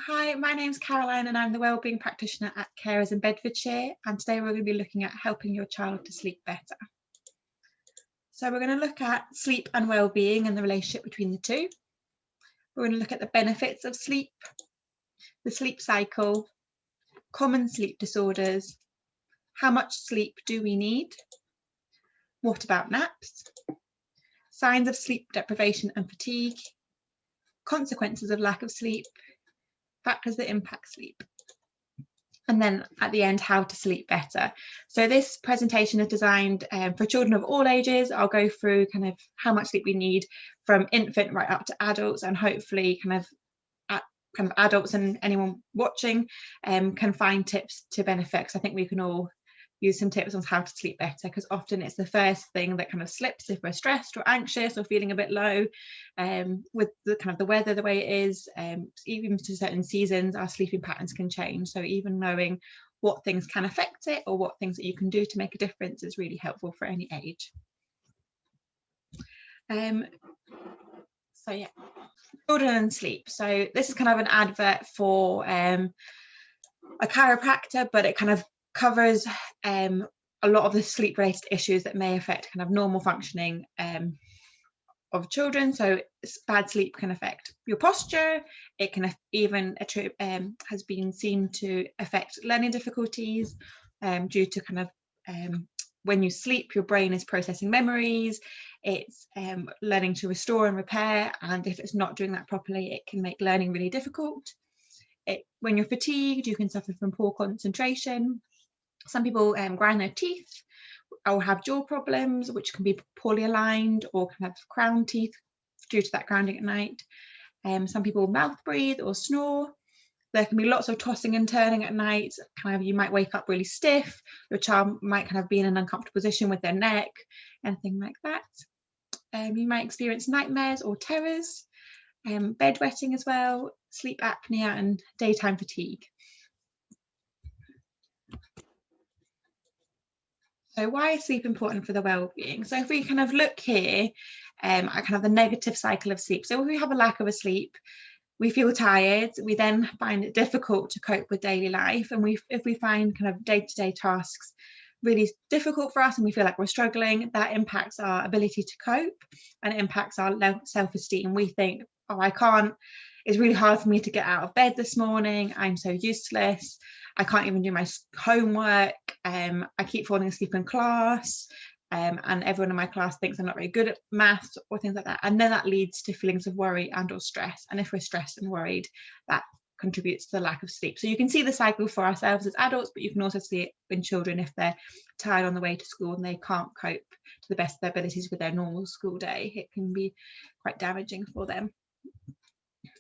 Hi, my name's Caroline and I'm the Wellbeing Practitioner at Carers in Bedfordshire, and today we're going to be looking at helping your child to sleep better. So we're going to look at sleep and well-being and the relationship between the two. We're going to look at the benefits of sleep, the sleep cycle, common sleep disorders, how much sleep do we need, what about naps, signs of sleep deprivation and fatigue, consequences of lack of sleep, factors that impact sleep, and then at the end, how to sleep better. So this presentation is designed for children of all ages. I'll go through kind of how much sleep we need from infant right up to adults, and hopefully kind of adults and anyone watching can find tips to benefit, because I think we can all use some tips on how to sleep better, because often it's the first thing that kind of slips if we're stressed or anxious or feeling a bit low. With the kind of the weather the way it is, even to certain seasons, our sleeping patterns can change. So even knowing what things can affect it or what things that you can do to make a difference is really helpful for any age. So yeah, children and sleep. So this is kind of an advert for a chiropractor, but it kind of covers a lot of the sleep related issues that may affect kind of normal functioning of children. So bad sleep can affect your posture. It can even has been seen to affect learning difficulties due to kind of when you sleep, your brain is processing memories. It's learning to restore and repair, and if it's not doing that properly, it can make learning really difficult. When you're fatigued, you can suffer from poor concentration. Some people grind their teeth or have jaw problems, which can be poorly aligned, or can have crown teeth due to that grounding at night. Some people mouth breathe or snore. There can be lots of tossing and turning at night. Kind of, you might wake up really stiff. Your child might kind of be in an uncomfortable position with their neck, anything like that. You might experience nightmares or terrors, bedwetting as well, sleep apnea, and daytime fatigue. So why is sleep important for the well-being? So if we kind of look here at kind of the negative cycle of sleep. So if we have a lack of a sleep, we feel tired, we then find it difficult to cope with daily life. And if we find kind of day-to-day tasks really difficult for us and we feel like we're struggling, that impacts our ability to cope and it impacts our self-esteem. We think, oh, it's really hard for me to get out of bed this morning. I'm so useless. I can't even do my homework. I keep falling asleep in class. And everyone in my class thinks I'm not very good at maths or things like that. And then that leads to feelings of worry and or stress. And if we're stressed and worried, that contributes to the lack of sleep. So you can see the cycle for ourselves as adults, but you can also see it in children if they're tired on the way to school and they can't cope to the best of their abilities with their normal school day. It can be quite damaging for them.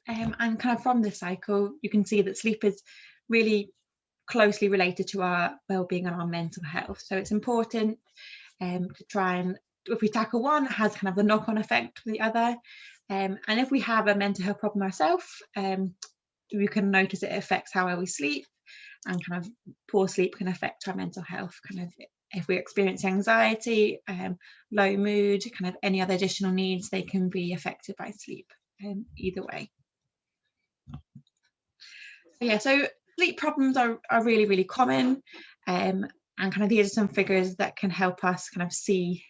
And kind of from this cycle, you can see that sleep is really closely related to our well-being and our mental health. So it's important to try and, if we tackle one, it has kind of the knock-on effect for the other. And if we have a mental health problem ourselves, we can notice it affects how well we sleep, and kind of poor sleep can affect our mental health. Kind of if we experience anxiety, low mood, kind of any other additional needs, they can be affected by sleep either way. So sleep problems are really, really common, and kind of these are some figures that can help us kind of see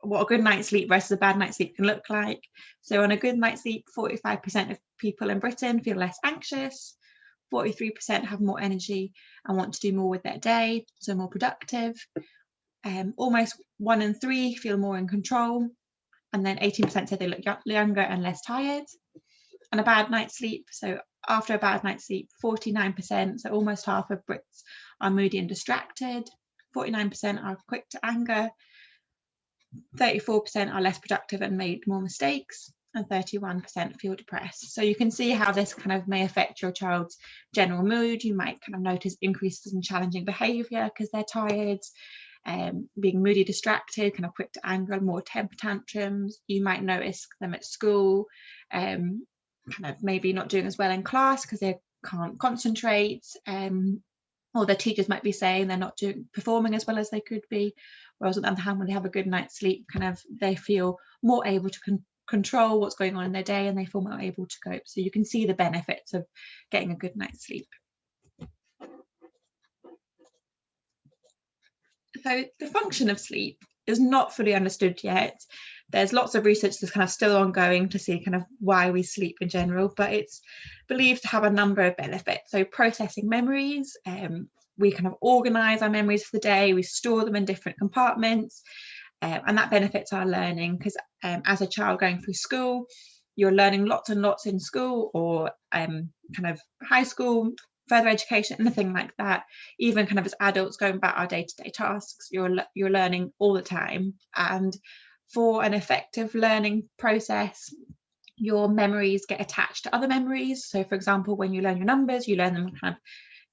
what a good night's sleep versus a bad night's sleep can look like. So on a good night's sleep, 45% of people in Britain feel less anxious, 43% have more energy and want to do more with their day, so more productive. Almost 1 in 3 feel more in control, and then 18% say they look younger and less tired. And a bad night's sleep, so after a bad night's sleep, 49%, so almost half of Brits, are moody and distracted, 49% are quick to anger, 34% are less productive and made more mistakes, and 31% feel depressed. So you can see how this kind of may affect your child's general mood. You might kind of notice increases in challenging behaviour because they're tired, being moody, distracted, kind of quick to anger, more temper tantrums. You might notice them at school, kind of maybe not doing as well in class because they can't concentrate, or their teachers might be saying they're not performing as well as they could be. Whereas on the other hand, when they have a good night's sleep, kind of they feel more able to control what's going on in their day, and they feel more able to cope. So you can see the benefits of getting a good night's sleep. So the function of sleep is not fully understood yet. There's lots of research that's kind of still ongoing to see kind of why we sleep in general, but it's believed to have a number of benefits. So processing memories, we kind of organize our memories for the day, we store them in different compartments, and that benefits our learning, because as a child going through school, you're learning lots and lots in school, or kind of high school, further education, anything like that. Even kind of as adults going about our day-to-day tasks, you're learning all the time. And for an effective learning process, your memories get attached to other memories. So for example, when you learn your numbers, you learn them kind of,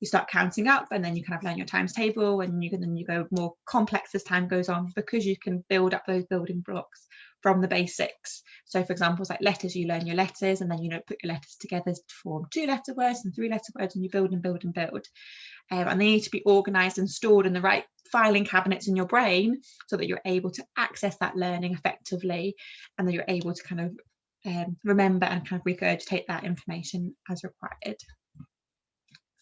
you start counting up, and then you kind of learn your times table, and you go more complex as time goes on, because you can build up those building blocks from the basics. So for example, it's like letters, you learn your letters, and then you put your letters together to form 2-letter words and 3-letter words, and you build and build and build. And they need to be organized and stored in the right filing cabinets in your brain, so that you're able to access that learning effectively, and that you're able to kind of remember and kind of regurgitate that information as required.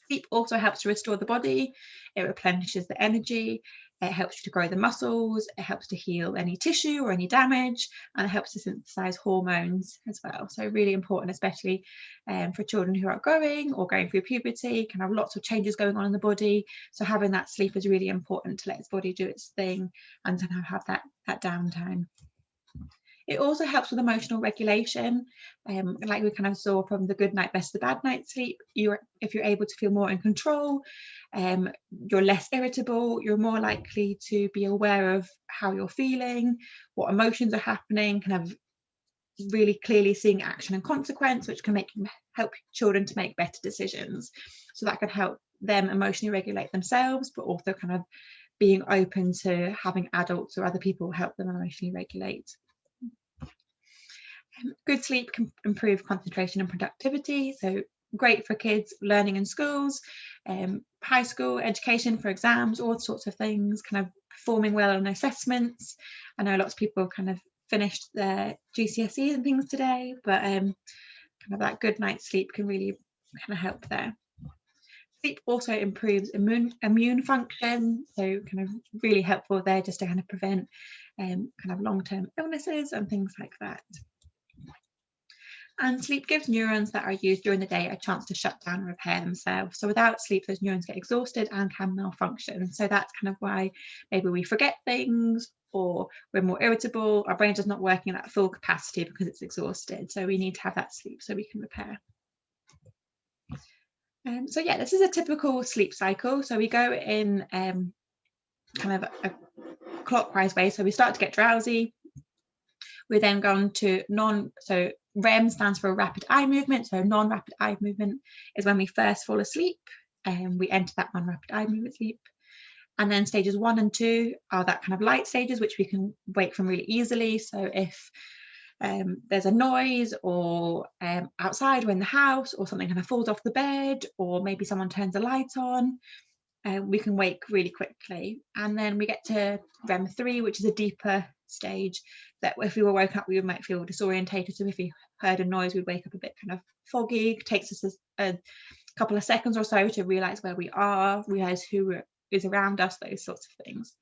Sleep also helps to restore the body. It replenishes the energy. It helps you to grow the muscles. It helps to heal any tissue or any damage, and it helps to synthesize hormones as well. So really important, especially for children who are growing or going through puberty, can have lots of changes going on in the body. So having that sleep is really important to let its body do its thing and to have that downtime. It also helps with emotional regulation, like we kind of saw from the good night versus the bad night sleep. If you're able to feel more in control, you're less irritable, you're more likely to be aware of how you're feeling, what emotions are happening, kind of really clearly seeing action and consequence, which can help children to make better decisions. So that can help them emotionally regulate themselves, but also kind of being open to having adults or other people help them emotionally regulate. Good sleep can improve concentration and productivity, so great for kids learning in schools, high school education for exams, all sorts of things, kind of performing well on assessments. I know lots of people kind of finished their GCSEs and things today, but kind of that good night's sleep can really kind of help there. Sleep also improves immune function, so kind of really helpful there, just to kind of prevent kind of long-term illnesses and things like that. And sleep gives neurons that are used during the day a chance to shut down and repair themselves. So without sleep, those neurons get exhausted and can malfunction. So that's kind of why maybe we forget things, or we're more irritable, our brain is not working at full capacity because it's exhausted. So we need to have that sleep so we can repair. So yeah, this is a typical sleep cycle. So we go in kind of a clockwise way. So we start to get drowsy. We then go on to REM stands for rapid eye movement. So non-rapid eye movement is when we first fall asleep, and we enter that non-rapid eye movement sleep. And then stages 1 and 2 are that kind of light stages, which we can wake from really easily. So if there's a noise, or outside or in the house, or something kind of falls off the bed, or maybe someone turns the light on, we can wake really quickly. And then we get to REM 3, which is a deeper stage, that if we were woken up, we might feel disorientated. So if we heard a noise, we'd wake up a bit kind of foggy. It takes us a couple of seconds or so to realize where we are, realize who is around us, those sorts of things.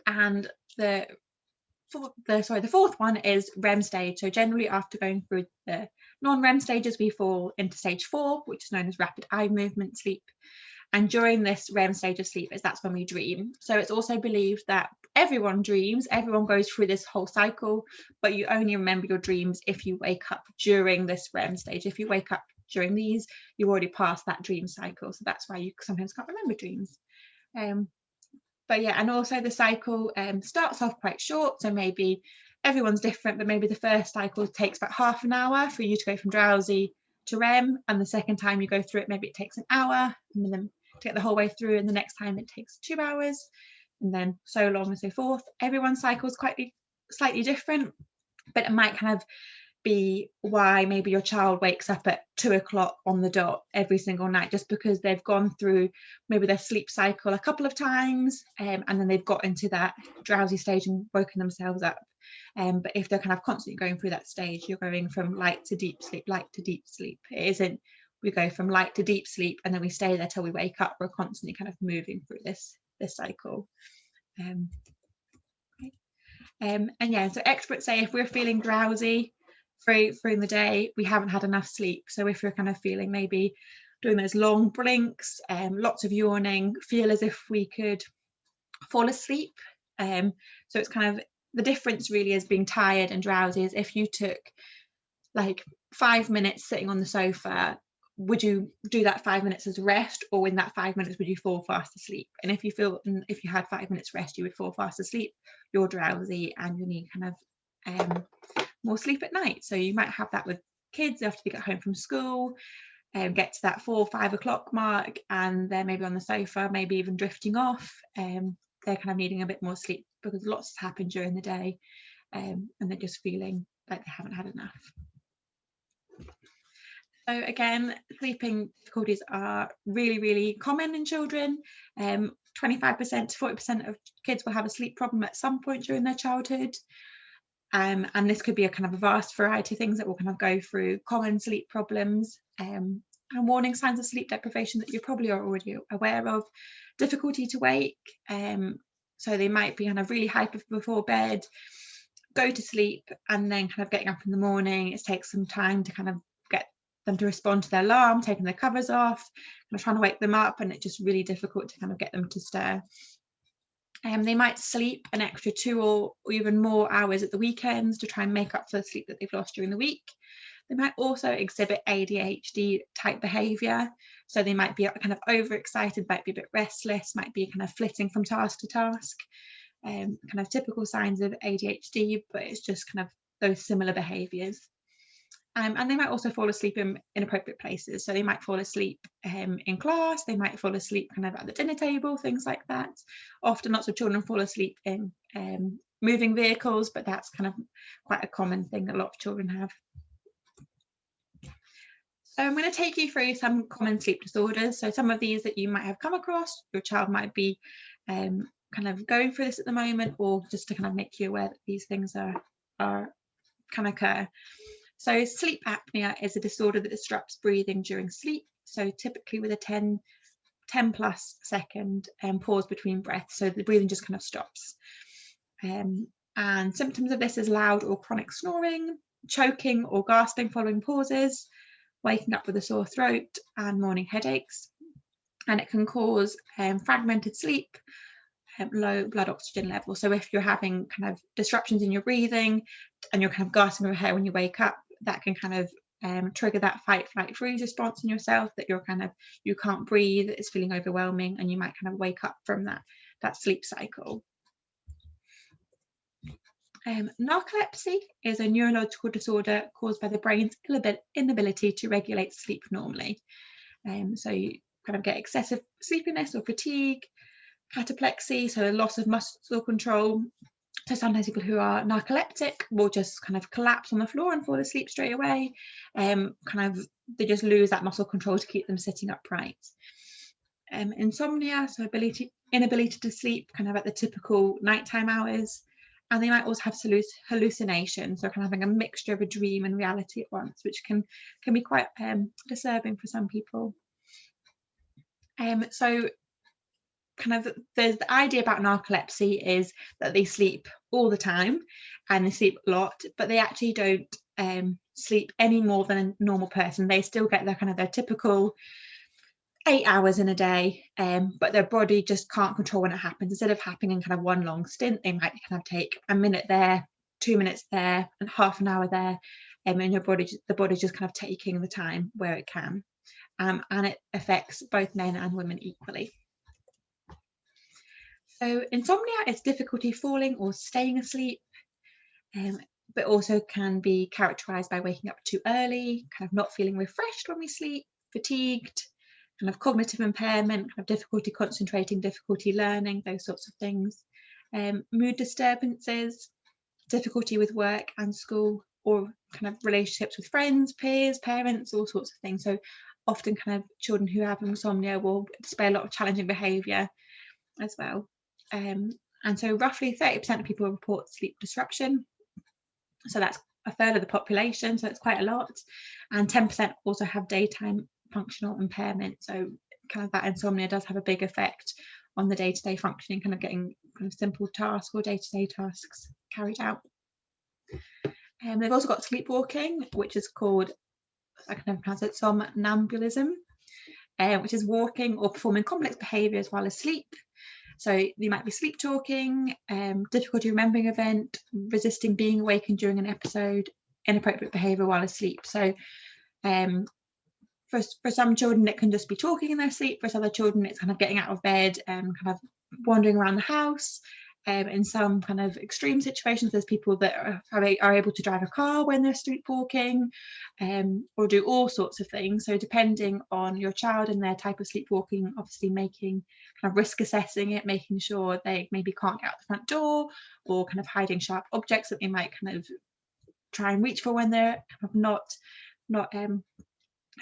And the fourth one is REM stage. So generally after going through the non-REM stages, we fall into stage 4, which is known as rapid eye movement sleep. And during this REM stage of sleep, that's when we dream. So it's also believed that everyone dreams, everyone goes through this whole cycle, but you only remember your dreams if you wake up during this REM stage. If you wake up during these, you've already passed that dream cycle. So that's why you sometimes can't remember dreams. But yeah, and also the cycle starts off quite short. So maybe everyone's different, but maybe the first cycle takes about half an hour for you to go from drowsy to REM. And the second time you go through it, maybe it takes an hour, and then to get the whole way through. And the next time it takes 2 hours, and then so long and so forth. Everyone's cycle is quite slightly different, but it might kind of be why maybe your child wakes up at 2 o'clock on the dot every single night, just because they've gone through maybe their sleep cycle a couple of times, and then they've got into that drowsy stage and woken themselves up but if they're kind of constantly going through that stage, you're going from light to deep sleep, light to deep sleep. It isn't we go from light to deep sleep and then we stay there till we wake up. We're constantly kind of moving through this cycle. And yeah, so experts say if we're feeling drowsy through the day, we haven't had enough sleep. So if you're kind of feeling maybe doing those long blinks, lots of yawning, feel as if we could fall asleep. So it's kind of the difference really is being tired and drowsy is if you took like 5 minutes sitting on the sofa, would you do that 5 minutes as rest, or in that 5 minutes would you fall fast asleep? And if you had 5 minutes rest, you would fall fast asleep, you're drowsy and you need kind of more sleep at night. So you might have that with kids after they get home from school, get to that 4 or 5 o'clock mark and they're maybe on the sofa, maybe even drifting off. They're kind of needing a bit more sleep because lots has happened during the day, and they're just feeling like they haven't had enough. So again, sleeping difficulties are really, really common in children. 25% to 40% of kids will have a sleep problem at some point during their childhood. And this could be a kind of a vast variety of things that we'll kind of go through. Common sleep problems and warning signs of sleep deprivation that you probably are already aware of. Difficulty to wake. So they might be kind of really hyper before bed, go to sleep, and then kind of getting up in the morning. It takes some time to kind of get them to respond to their alarm, taking their covers off, kind of trying to wake them up, and it's just really difficult to kind of get them to stir. They might sleep an extra 2 or even more hours at the weekends to try and make up for the sleep that they've lost during the week. They might also exhibit ADHD type behaviour. So they might be kind of overexcited, might be a bit restless, might be kind of flitting from task to task. Kind of typical signs of ADHD, but it's just kind of those similar behaviours. And they might also fall asleep in inappropriate places. So they might fall asleep in class, they might fall asleep kind of at the dinner table, things like that. Often lots of children fall asleep in moving vehicles, but that's kind of quite a common thing that a lot of children have. So I'm going to take you through some common sleep disorders. So some of these that you might have come across, your child might be kind of going through this at the moment, or just to kind of make you aware that these things can occur. So sleep apnea is a disorder that disrupts breathing during sleep. So typically with a 10 plus second pause between breaths. So the breathing just kind of stops. And symptoms of this is loud or chronic snoring, choking or gasping following pauses, waking up with a sore throat and morning headaches. And it can cause fragmented sleep, low blood oxygen level. So if you're having kind of disruptions in your breathing and you're kind of gasping for air when you wake up, that can kind of trigger that fight, flight, freeze response in yourself, that you're kind of, you can't breathe, it's feeling overwhelming, and you might kind of wake up from that sleep cycle. Narcolepsy is a neurological disorder caused by the brain's inability to regulate sleep normally. So you kind of get excessive sleepiness or fatigue, cataplexy, so a loss of muscle control. So sometimes people who are narcoleptic will just kind of collapse on the floor and fall asleep straight away. They just lose that muscle control to keep them sitting upright. Insomnia, so inability to sleep kind of at the typical nighttime hours. And they might also have hallucination, so kind of having a mixture of a dream and reality at once, which can be quite disturbing for some people. So kind of the idea about narcolepsy is that they sleep all the time and they sleep a lot, but they actually don't sleep any more than a normal person. They still get their typical 8 hours in a day, but their body just can't control when it happens. Instead of happening in kind of one long stint, they might kind of take a minute there, 2 minutes there, and half an hour there, and the body's just kind of taking the time where it can, and it affects both men and women equally. So insomnia is difficulty falling or staying asleep, but also can be characterised by waking up too early, kind of not feeling refreshed when we sleep, fatigued, kind of cognitive impairment, kind of difficulty concentrating, difficulty learning, those sorts of things. Mood disturbances, difficulty with work and school, or kind of relationships with friends, peers, parents, all sorts of things. So often kind of children who have insomnia will display a lot of challenging behaviour as well. And so roughly 30% of people report sleep disruption. So that's a third of the population, so it's quite a lot. And 10% also have daytime functional impairment. So kind of that insomnia does have a big effect on the day-to-day functioning, kind of getting kind of simple tasks or day-to-day tasks carried out. They've also got sleepwalking, which is called, I can never pronounce it, somnambulism, which is walking or performing complex behaviours while asleep. So you might be sleep talking, difficulty remembering an event, resisting being awakened during an episode, inappropriate behaviour while asleep. So for some children, it can just be talking in their sleep. For other children, it's kind of getting out of bed and kind of wandering around the house. In some kind of extreme situations, there's people that are able to drive a car when they're sleepwalking, or do all sorts of things. So depending on your child and their type of sleepwalking, obviously making kind of risk assessing it, making sure they maybe can't get out the front door, or kind of hiding sharp objects that they might kind of try and reach for when they're kind of not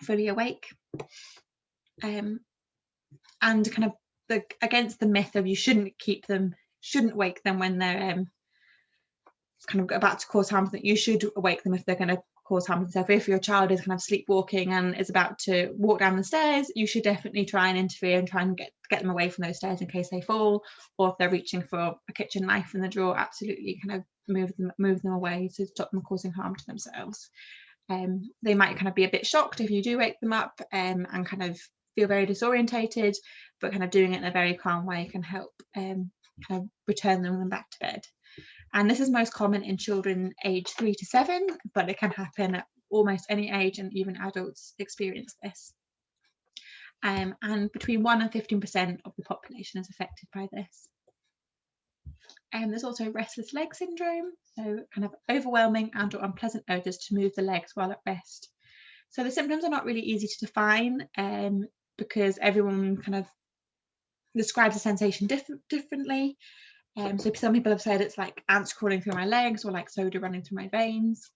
fully awake. And kind of against the myth of you shouldn't wake them when they're kind of about to cause harm, that you should wake them if they're going to cause harm to themselves. If your child is kind of sleepwalking and is about to walk down the stairs, you should definitely try and interfere and try and get them away from those stairs in case they fall, or if they're reaching for a kitchen knife in the drawer, absolutely kind of move them away to stop them causing harm to themselves. They might kind of be a bit shocked if you do wake them up, and kind of feel very disorientated, but kind of doing it in a very calm way can help kind of return them back to bed. And this is most common in children aged 3 to 7, but it can happen at almost any age, and even adults experience this. And between 1 and 15% of the population is affected by this. There's also restless leg syndrome, so kind of overwhelming and or unpleasant urges to move the legs while at rest. So the symptoms are not really easy to define, because everyone kind of describes the sensation differently. So some people have said it's like ants crawling through my legs, or like soda running through my veins.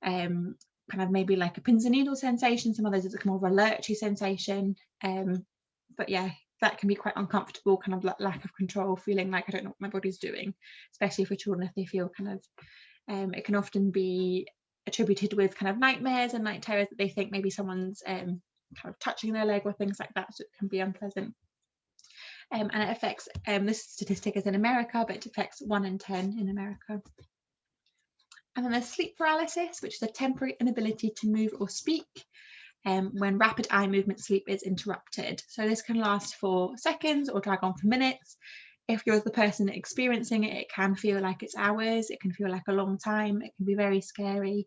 Kind of maybe like a pins and needles sensation. Some others it's more of a lurchy sensation. But yeah, that can be quite uncomfortable, kind of lack of control, feeling like I don't know what my body's doing, especially for children if they feel kind of, it can often be attributed with kind of nightmares and night terrors, that they think maybe someone's kind of touching their leg or things like that, so it can be unpleasant. And it affects, this statistic is in America, but it affects 1 in 10 in America. And then there's sleep paralysis, which is a temporary inability to move or speak when rapid eye movement sleep is interrupted. So this can last for seconds or drag on for minutes. If you're the person experiencing it, it can feel like it's hours, it can feel like a long time, it can be very scary.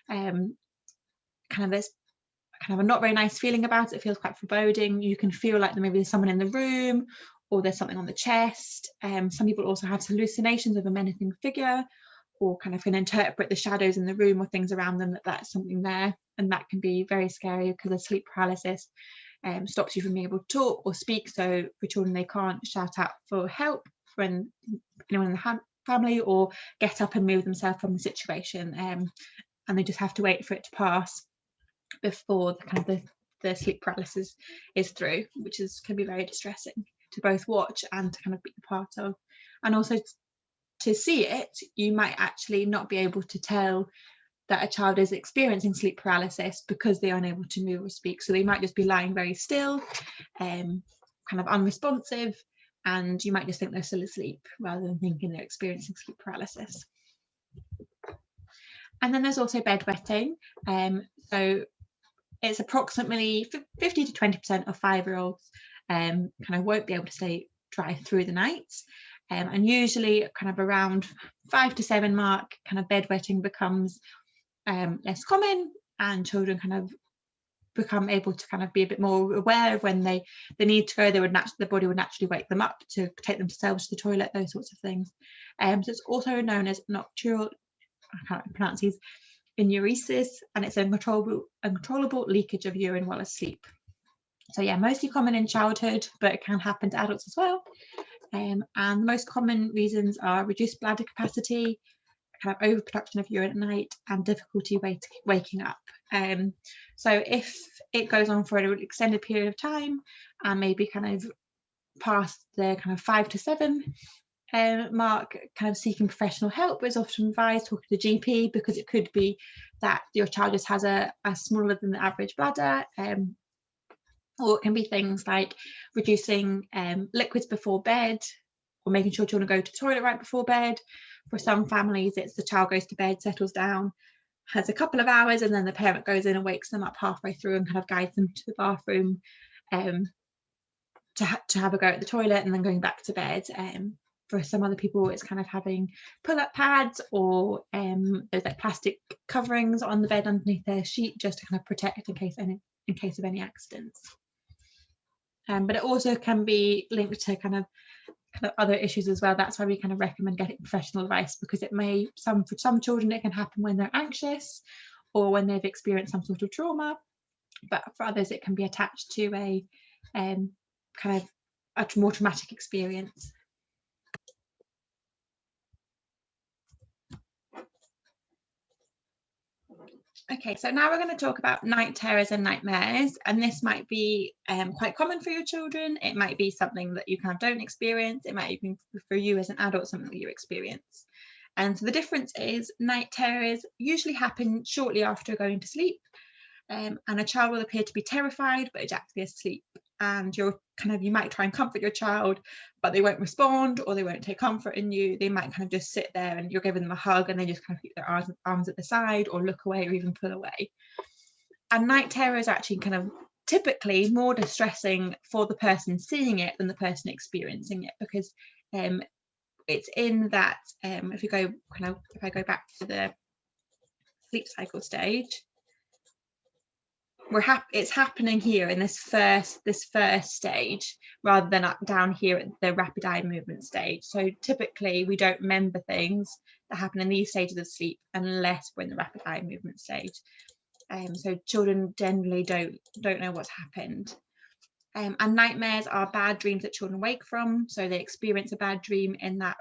Kind of this kind of a not very nice feeling about it. It feels quite foreboding. You can feel like maybe there's someone in the room, or there's something on the chest. Some people also have hallucinations of a menacing figure, or kind of can interpret the shadows in the room or things around them that that's something there, and that can be very scary because the sleep paralysis stops you from being able to talk or speak. So for children, they can't shout out for help when anyone in the family, or get up and move themselves from the situation, and they just have to wait for it to pass before the kind of the sleep paralysis is through, which can be very distressing to both watch and to kind of be a part of. And also to see it, you might actually not be able to tell that a child is experiencing sleep paralysis because they are unable to move or speak. So they might just be lying very still, kind of unresponsive, and you might just think they're still asleep rather than thinking they're experiencing sleep paralysis. And then there's also bedwetting. So it's approximately 50 to 20% of 5-year-olds kind of won't be able to stay dry through the night. And usually kind of around 5 to 7 mark, kind of bedwetting becomes less common, and children kind of become able to kind of be a bit more aware of when they need to go. The body would naturally wake them up to take themselves to the toilet, those sorts of things. So it's also known as nocturnal, I can't pronounce these, enuresis, and it's an uncontrollable leakage of urine while asleep. So yeah, mostly common in childhood, but it can happen to adults as well. And the most common reasons are reduced bladder capacity, kind of overproduction of urine at night, and difficulty waking up. So if it goes on for an extended period of time, and maybe kind of past the kind of 5 to 7 mark kind of seeking professional help is often advised, talking to the GP, because it could be that your child just has a smaller than the average bladder. Or it can be things like reducing liquids before bed, or making sure children go to the toilet right before bed. For some families, it's the child goes to bed, settles down, has a couple of hours, and then the parent goes in and wakes them up halfway through and kind of guides them to the bathroom to have a go at the toilet, and then going back to bed. For some other people, it's kind of having pull-up pads, or there's like plastic coverings on the bed underneath their sheet, just to kind of protect in case of any accidents. But it also can be linked to kind of other issues as well. That's why we kind of recommend getting professional advice, because it may, for some children, it can happen when they're anxious or when they've experienced some sort of trauma, but for others it can be attached to a kind of a more traumatic experience. Okay, so now we're going to talk about night terrors and nightmares, and this might be quite common for your children. It might be something that you kind of don't experience. It might even be for you as an adult something that you experience. And so the difference is night terrors usually happen shortly after going to sleep, and a child will appear to be terrified but is actually asleep. And you might try and comfort your child, but they won't respond, or they won't take comfort in you. They might kind of just sit there and you're giving them a hug and they just kind of keep their arms at the side, or look away, or even pull away. And night terror is actually kind of typically more distressing for the person seeing it than the person experiencing it, because it's in that if I go back to the sleep cycle stage, it's happening here in this first stage, rather than down here at the rapid eye movement stage. So typically we don't remember things that happen in these stages of sleep unless we're in the rapid eye movement stage. So children generally don't know what's happened. And nightmares are bad dreams that children wake from. So they experience a bad dream in that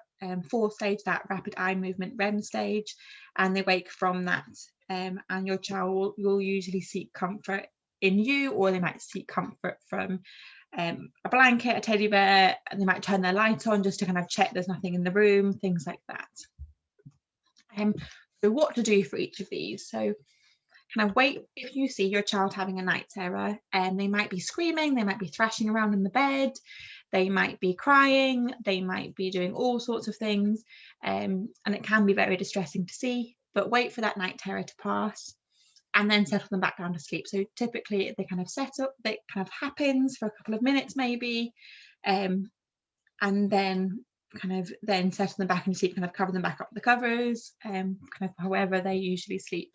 fourth stage, that rapid eye movement REM stage, and they wake from that. And your child will usually seek comfort in you, or they might seek comfort from a blanket, a teddy bear, and they might turn their light on just to kind of check there's nothing in the room, things like that. So what to do for each of these? So kind of wait if you see your child having a night terror, and they might be screaming, they might be thrashing around in the bed, they might be crying, they might be doing all sorts of things, and it can be very distressing to see. But wait for that night terror to pass, and then settle them back down to sleep. So typically they kind of settle, that kind of happens for a couple of minutes maybe, and then settle them back into sleep, kind of cover them back up with the covers, kind of however they usually sleep.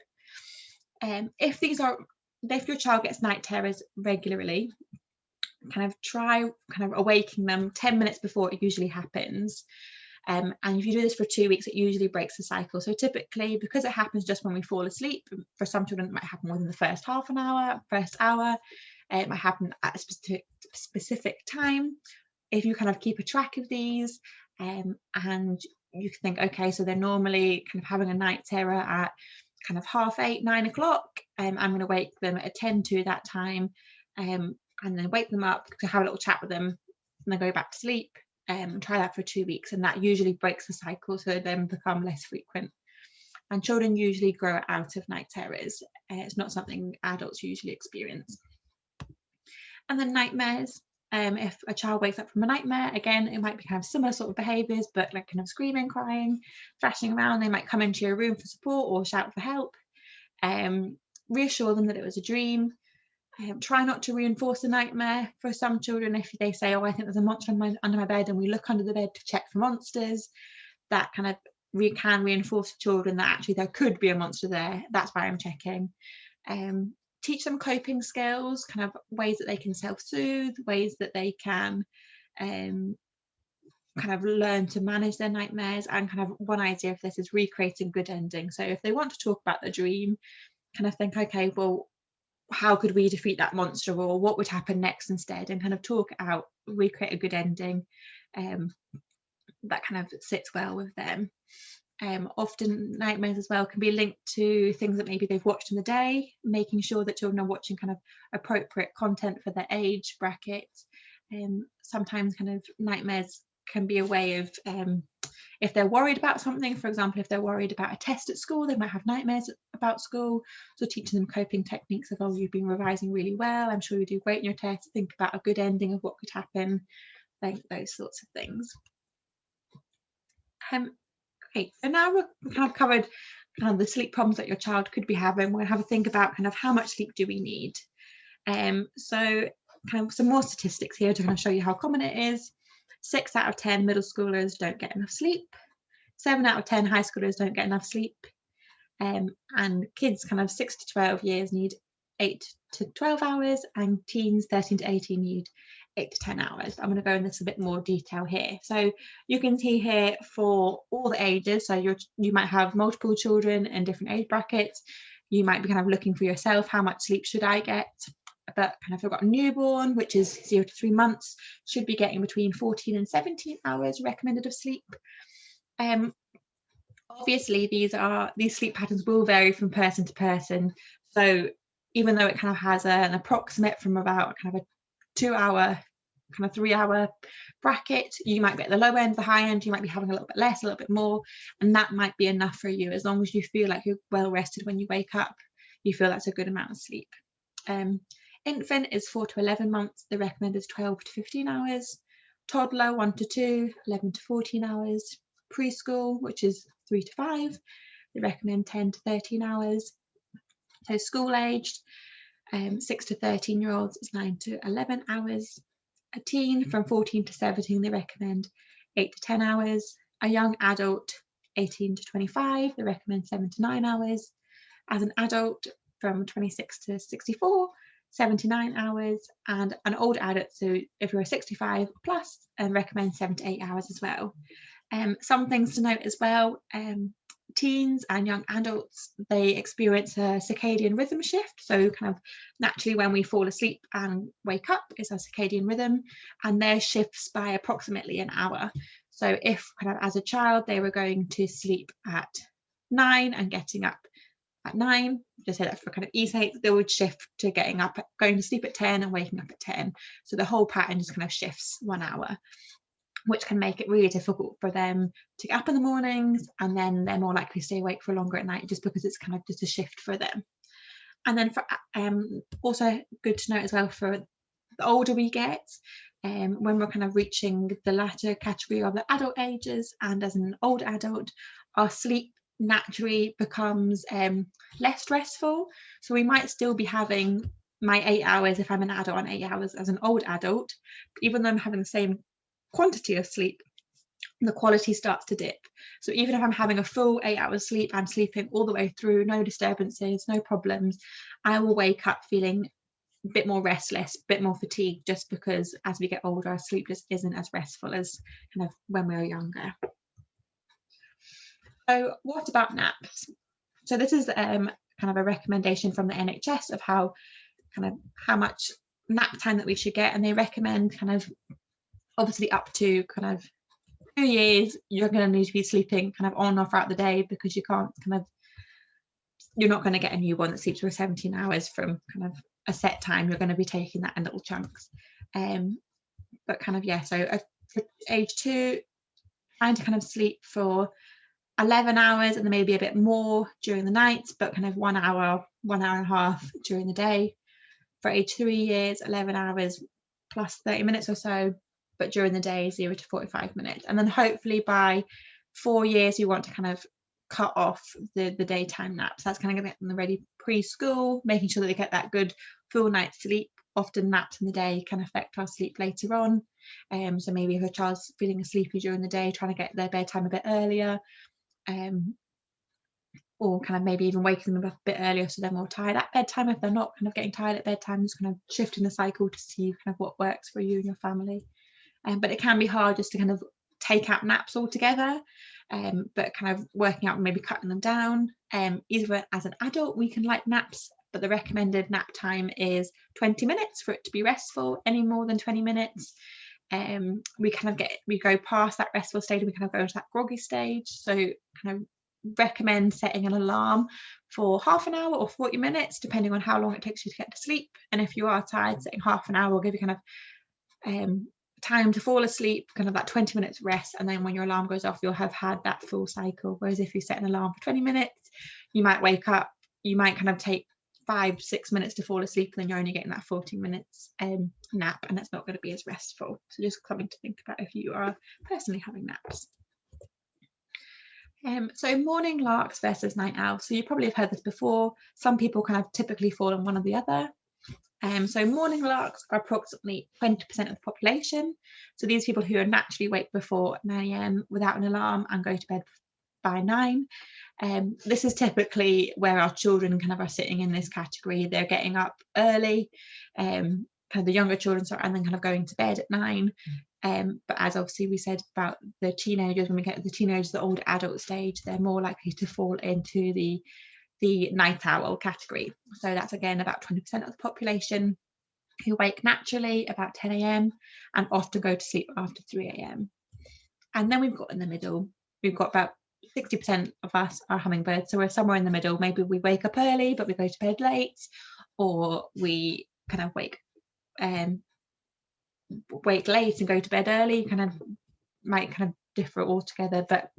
If your child gets night terrors regularly, try awaking them 10 minutes before it usually happens. And if you do this for 2 weeks, it usually breaks the cycle. So typically, because it happens just when we fall asleep, for some children it might happen within the first half an hour, first hour. It might happen at a specific time. If you kind of keep a track of these, and you can think, okay, so they're normally kind of having a night terror at kind of 8:30, 9 o'clock. I'm going to wake them at 10 to that time, and then wake them up to have a little chat with them, and then go back to sleep. Try that for 2 weeks, and that usually breaks the cycle, so they then become less frequent. And children usually grow out of night terrors. It's not something adults usually experience. And then nightmares. If a child wakes up from a nightmare, again, it might be kind of similar sort of behaviours, but like kind of screaming, crying, thrashing around. They might come into your room for support or shout for help. Reassure them that it was a dream. Try not to reinforce the nightmare. For some children, if they say, oh, I think there's a monster under my bed, and we look under the bed to check for monsters, that kind of can reinforce to children that actually there could be a monster there. That's why I'm checking. Teach them coping skills, kind of ways that they can self-soothe, ways that they can kind of learn to manage their nightmares. And kind of one idea of this is recreating good ending. So if they want to talk about the dream, kind of think, okay, well, how could we defeat that monster, or what would happen next instead, and kind of talk it out, recreate a good ending that kind of sits well with them. Often nightmares as well can be linked to things that maybe they've watched in the day, making sure that children are watching kind of appropriate content for their age bracket. Sometimes kind of nightmares can be a way of if they're worried about something, for example, if they're worried about a test at school, they might have nightmares about school. So teaching them coping techniques of, oh, you've been revising really well, I'm sure you do great in your test, think about a good ending of what could happen, like those sorts of things. Great, so now we've kind of covered kind of the sleep problems that your child could be having. We're going to have a think about kind of how much sleep do we need. So kind of some more statistics here to kind of show you how common it is. 6 out of 10 middle schoolers don't get enough sleep. 7 out of 10 high schoolers don't get enough sleep. And kids kind of 6 to 12 years need 8 to 12 hours, and teens 13 to 18 need 8 to 10 hours. I'm going to go into this a bit more detail here. So you can see here for all the ages, so you might have multiple children in different age brackets. You might be kind of looking for yourself, how much sleep should I get? But kind of, if you've got a newborn, which is 0 to 3 months, should be getting between 14 and 17 hours recommended of sleep. Obviously, these sleep patterns will vary from person to person. So even though it kind of has an approximate from about kind of a 2-hour, kind of 3-hour bracket, you might be at the low end, the high end, you might be having a little bit less, a little bit more, and that might be enough for you. As long as you feel like you're well rested when you wake up, you feel that's a good amount of sleep. Infant is 4 to 11 months, the recommended is 12 to 15 hours. Toddler 1 to 2, 11 to 14 hours. Preschool, which is 3 to 5, they recommend 10 to 13 hours. So school aged, 6 to 13-year-olds is 9 to 11 hours. A teen from 14 to 17, they recommend 8 to 10 hours. A young adult, 18 to 25, they recommend 7 to 9 hours. As an adult, from 26 to 64, 79 hours, and an old adult, so if you're 65 plus, recommend 7 to 8 hours as well. Some things to note as well, teens and young adults, they experience a circadian rhythm shift. So kind of naturally when we fall asleep and wake up is our circadian rhythm, and their shifts by approximately an hour. So if kind of as a child they were going to sleep at 9 and getting up at 9, just say that for kind of ease, they would shift to going to sleep at 10 and waking up at 10. So the whole pattern just kind of shifts 1 hour, which can make it really difficult for them to get up in the mornings, and then they're more likely to stay awake for longer at night just because it's kind of just a shift for them. And then for also good to note as well, for the older we get, when we're kind of reaching the latter category of the adult ages, and as an old adult, our sleep naturally becomes less stressful. So we might still be having my 8 hours if I'm an adult and 8 hours as an old adult, but even though I'm having the same quantity of sleep, the quality starts to dip. So even if I'm having a full 8 hours sleep, I'm sleeping all the way through, no disturbances, no problems, I will wake up feeling a bit more restless, a bit more fatigued, just because as we get older, our sleep just isn't as restful as kind of when we were younger. So what about naps? So this is kind of a recommendation from the NHS of how much nap time that we should get, and they recommend kind of obviously up to kind of 2 years you're going to need to be sleeping kind of on or throughout the day, because you're not going to get a newborn that sleeps for 17 hours from kind of a set time. You're going to be taking that in little chunks, but kind of so for age 2, trying to kind of sleep for 11 hours and then maybe a bit more during the nights, but kind of 1 hour, 1 hour and a half during the day. For age 3 years, 11 hours plus 30 minutes or so, but during the day 0 to 45 minutes. And then hopefully by 4 years you want to kind of cut off the daytime naps. That's kind of getting them ready preschool, making sure that they get that good full night's sleep. Often naps in the day can affect our sleep later on, so maybe if a child's feeling sleepy during the day, trying to get their bedtime a bit earlier, or kind of maybe even waking them up a bit earlier so they're more tired at bedtime. If they're not kind of getting tired at bedtime, just kind of shifting the cycle to see kind of what works for you and your family. But it can be hard just to kind of take out naps altogether, but kind of working out maybe cutting them down. Either as an adult we can like naps, but the recommended nap time is 20 minutes for it to be restful. Any more than 20 minutes, we go past that restful stage and we kind of go into that groggy stage. So kind of recommend setting an alarm for half an hour or 40 minutes, depending on how long it takes you to get to sleep. And if you are tired, setting half an hour will give you kind of time to fall asleep, kind of that 20 minutes rest, and then when your alarm goes off, you'll have had that full cycle. Whereas if you set an alarm for 20 minutes, you might wake up, you might kind of take 5-6 minutes to fall asleep, and then you're only getting that 40 minutes nap, and that's not going to be as restful. So just something to think about if you are personally having naps. So morning larks versus night owls. So you probably have heard this before. Some people kind of typically fall on one or the other. So morning larks are approximately 20% of the population. So these people who are naturally awake before 9 a.m. without an alarm and go to bed by 9. This is typically where our children kind of are sitting in this category. They're getting up early, kind of the younger children, and then kind of going to bed at 9. But as obviously we said about the teenagers, when we get to the teenagers, the older adult stage, they're more likely to fall into the night owl category. So that's again about 20% of the population who wake naturally about 10 a.m. and often go to sleep after 3 a.m. And then we've got in the middle, we've got about 60% of us are hummingbirds. So we're somewhere in the middle. Maybe we wake up early, but we go to bed late, or we kind of wake late and go to bed early. Might kind of differ altogether, but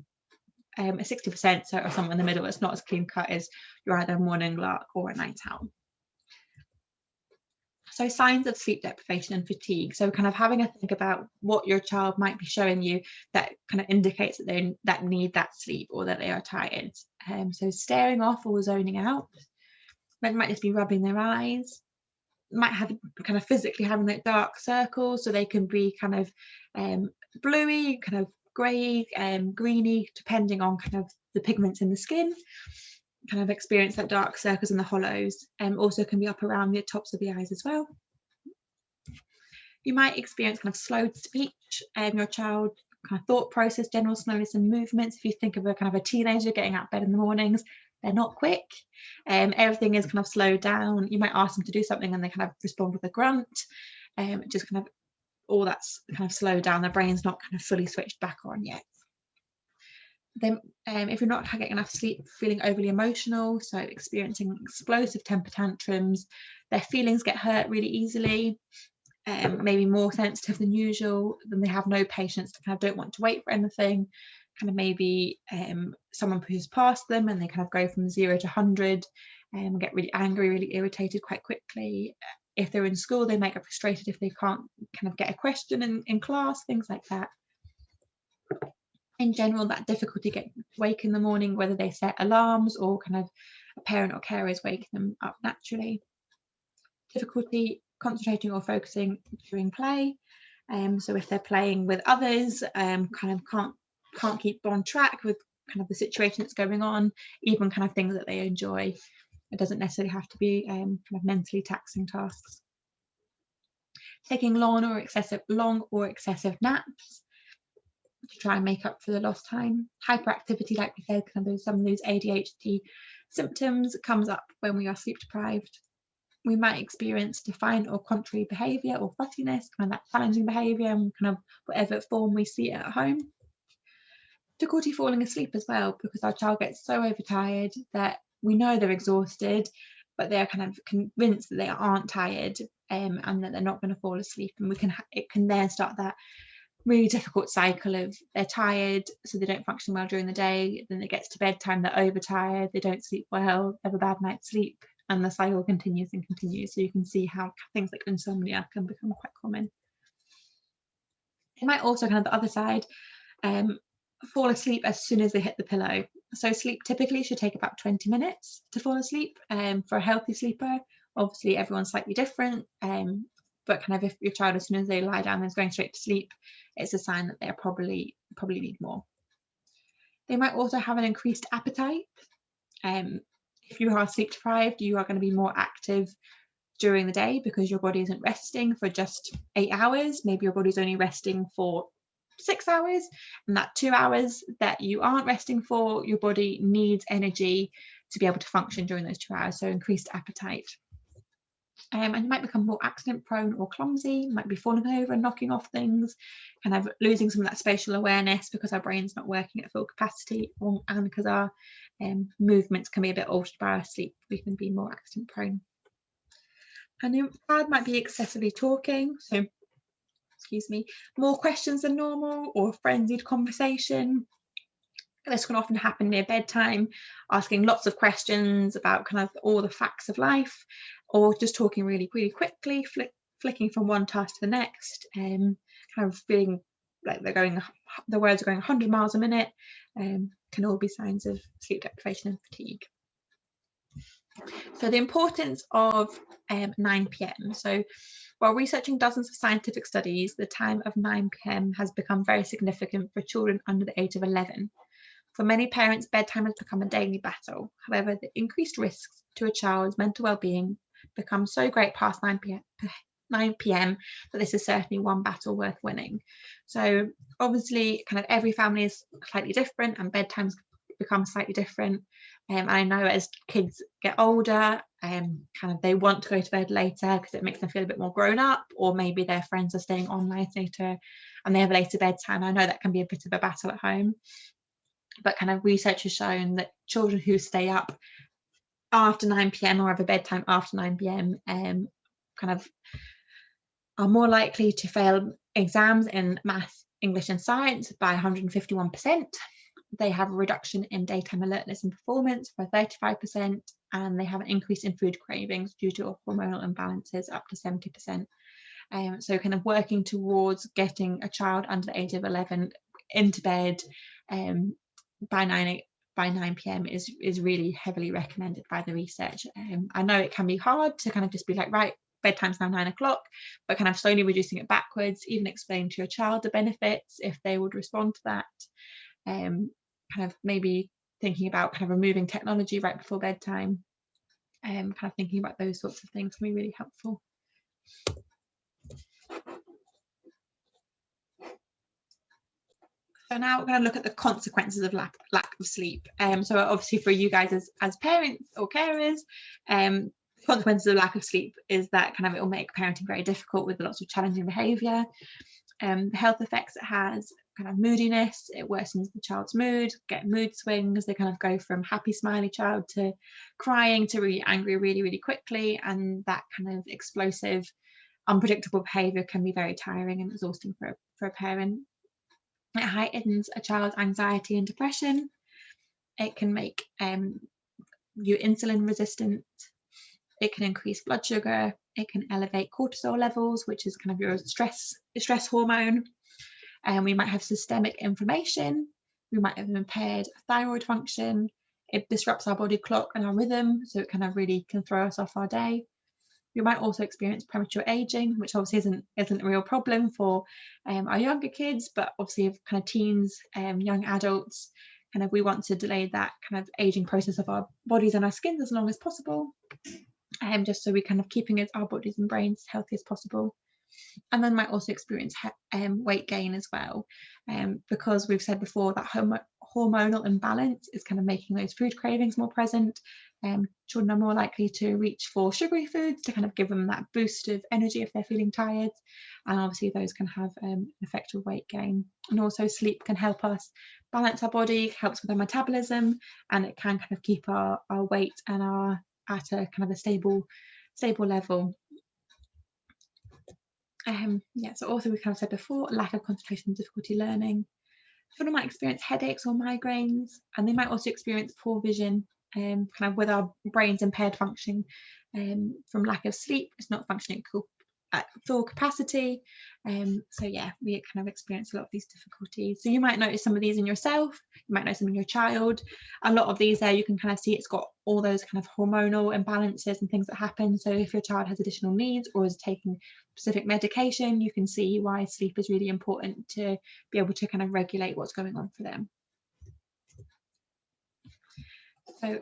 60% so are somewhere in the middle. It's not as clean cut as you're either a morning lark or a night owl. So signs of sleep deprivation and fatigue. So kind of having a think about what your child might be showing you that kind of indicates that they need that sleep or that they are tired. So staring off or zoning out. They might just be rubbing their eyes. Might have kind of physically having that dark circles, so they can be kind of bluey, kind of grey, greeny, depending on kind of the pigments in the skin. Kind of experience that dark circles in the hollows, also can be up around the tops of the eyes as well. You might experience kind of slowed speech, your child kind of thought process, general slowness and movements. If you think of a kind of a teenager getting out of bed in the mornings, they're not quick. Everything is kind of slowed down. You might ask them to do something and they kind of respond with a grunt. Just kind of all that's kind of slowed down. Their brain's not kind of fully switched back on yet. Then if you're not getting enough sleep, feeling overly emotional, so experiencing explosive temper tantrums, their feelings get hurt really easily, maybe more sensitive than usual, then they have no patience, to kind of don't want to wait for anything, kind of maybe someone pushes past them and they kind of go from 0 to 100 and get really angry, really irritated quite quickly. If they're in school, they might get frustrated if they can't kind of get a question in class, things like that. In general, that difficulty getting awake in the morning, whether they set alarms or kind of a parent or carer is waking them up naturally. Difficulty concentrating or focusing during play. So if they're playing with others, kind of can't keep on track with kind of the situation that's going on, even kind of things that they enjoy. It doesn't necessarily have to be kind of mentally taxing tasks. Taking long or excessive naps to try and make up for the lost time. Hyperactivity, like we said, kind of some of those ADHD symptoms comes up when we are sleep deprived. We might experience defiant or contrary behaviour or fussiness, kind of that challenging behaviour, and kind of whatever form we see it at home. Difficulty falling asleep as well, because our child gets so overtired that we know they're exhausted, but they're kind of convinced that they aren't tired and that they're not going to fall asleep, and it can then start that really difficult cycle of they're tired, so they don't function well during the day, then it gets to bedtime, they're overtired, they don't sleep well, they have a bad night's sleep, and the cycle continues and continues. So you can see how things like insomnia can become quite common. They might also, kind of the other side, fall asleep as soon as they hit the pillow. So sleep typically should take about 20 minutes to fall asleep for a healthy sleeper. Obviously everyone's slightly different, but kind of if your child, as soon as they lie down, is going straight to sleep, it's a sign that they probably need more. They might also have an increased appetite. If you are sleep deprived, you are going to be more active during the day because your body isn't resting for just 8 hours. Maybe your body's only resting for 6 hours, and that 2 hours that you aren't resting for, your body needs energy to be able to function during those 2 hours. So increased appetite. And you might become more accident prone or clumsy. You might be falling over and knocking off things, kind of losing some of that spatial awareness because our brain's not working at full capacity, and because our movements can be a bit altered by our sleep, we can be more accident prone. And your child might be excessively talking. So more questions than normal, or frenzied conversation. This can often happen near bedtime, asking lots of questions about kind of all the facts of life, or just talking really, really quickly, flicking from one task to the next, kind of feeling like the words are going 100 miles a minute, can all be signs of sleep deprivation and fatigue. So the importance of 9 p.m. So while researching dozens of scientific studies, the time of 9 p.m. has become very significant for children under the age of 11. For many parents, bedtime has become a daily battle. However, the increased risks to a child's mental well-being become so great past 9 p.m. that this is certainly one battle worth winning. So obviously, kind of every family is slightly different, and bedtimes become slightly different. And I know as kids get older, kind of they want to go to bed later because it makes them feel a bit more grown up, or maybe their friends are staying on later and they have a later bedtime. I know that can be a bit of a battle at home. But kind of research has shown that children who stay up after 9 p.m. or have a bedtime after 9 p.m. Kind of are more likely to fail exams in math, English and science by 151%. They have a reduction in daytime alertness and performance by 35%, and they have an increase in food cravings due to hormonal imbalances up to 70%. So kind of working towards getting a child under the age of 11 into bed by 9 p.m. is really heavily recommended by the research. I know it can be hard to kind of just be like, right, bedtime's now 9 o'clock, but kind of slowly reducing it backwards, even explain to your child the benefits if they would respond to that. Kind of maybe thinking about kind of removing technology right before bedtime, kind of thinking about those sorts of things can be really helpful. So now we're going to look at the consequences of lack of sleep. So obviously for you guys as parents or carers, consequences of lack of sleep is that kind of it will make parenting very difficult with lots of challenging behaviour. The health effects it has, kind of moodiness, it worsens the child's mood, get mood swings, they kind of go from happy smiley child to crying to really angry really, really quickly, and that kind of explosive, unpredictable behaviour can be very tiring and exhausting for a parent. It heightens a child's anxiety and depression. It can make you insulin resistant. It can increase blood sugar. It can elevate cortisol levels, which is kind of your stress hormone. And we might have systemic inflammation. We might have impaired thyroid function. It disrupts our body clock and our rhythm, so it kind of really can throw us off our day. We might also experience premature aging, which obviously isn't a real problem for our younger kids, but obviously of kind of teens, young adults, kind of we want to delay that kind of aging process of our bodies and our skins as long as possible, just so we're kind of keeping our bodies and brains as healthy as possible. And then might also experience weight gain as well, because we've said before that hormonal imbalance is kind of making those food cravings more present. Children are more likely to reach for sugary foods to kind of give them that boost of energy if they're feeling tired, and obviously those can have an effect of weight gain. And also sleep can help us balance our body, helps with our metabolism, and it can kind of keep our weight and at a kind of a stable level. So also we kind of said before, lack of concentration and difficulty learning. Children might experience headaches or migraines, and they might also experience poor vision, kind of with our brains impaired function from lack of sleep. It's not functioning at full capacity. So yeah, we kind of experience a lot of these difficulties. So you might notice some of these in yourself, you might notice them in your child. A lot of these there you can kind of see it's got all those kind of hormonal imbalances and things that happen. So if your child has additional needs or is taking specific medication, you can see why sleep is really important to be able to kind of regulate what's going on for them. So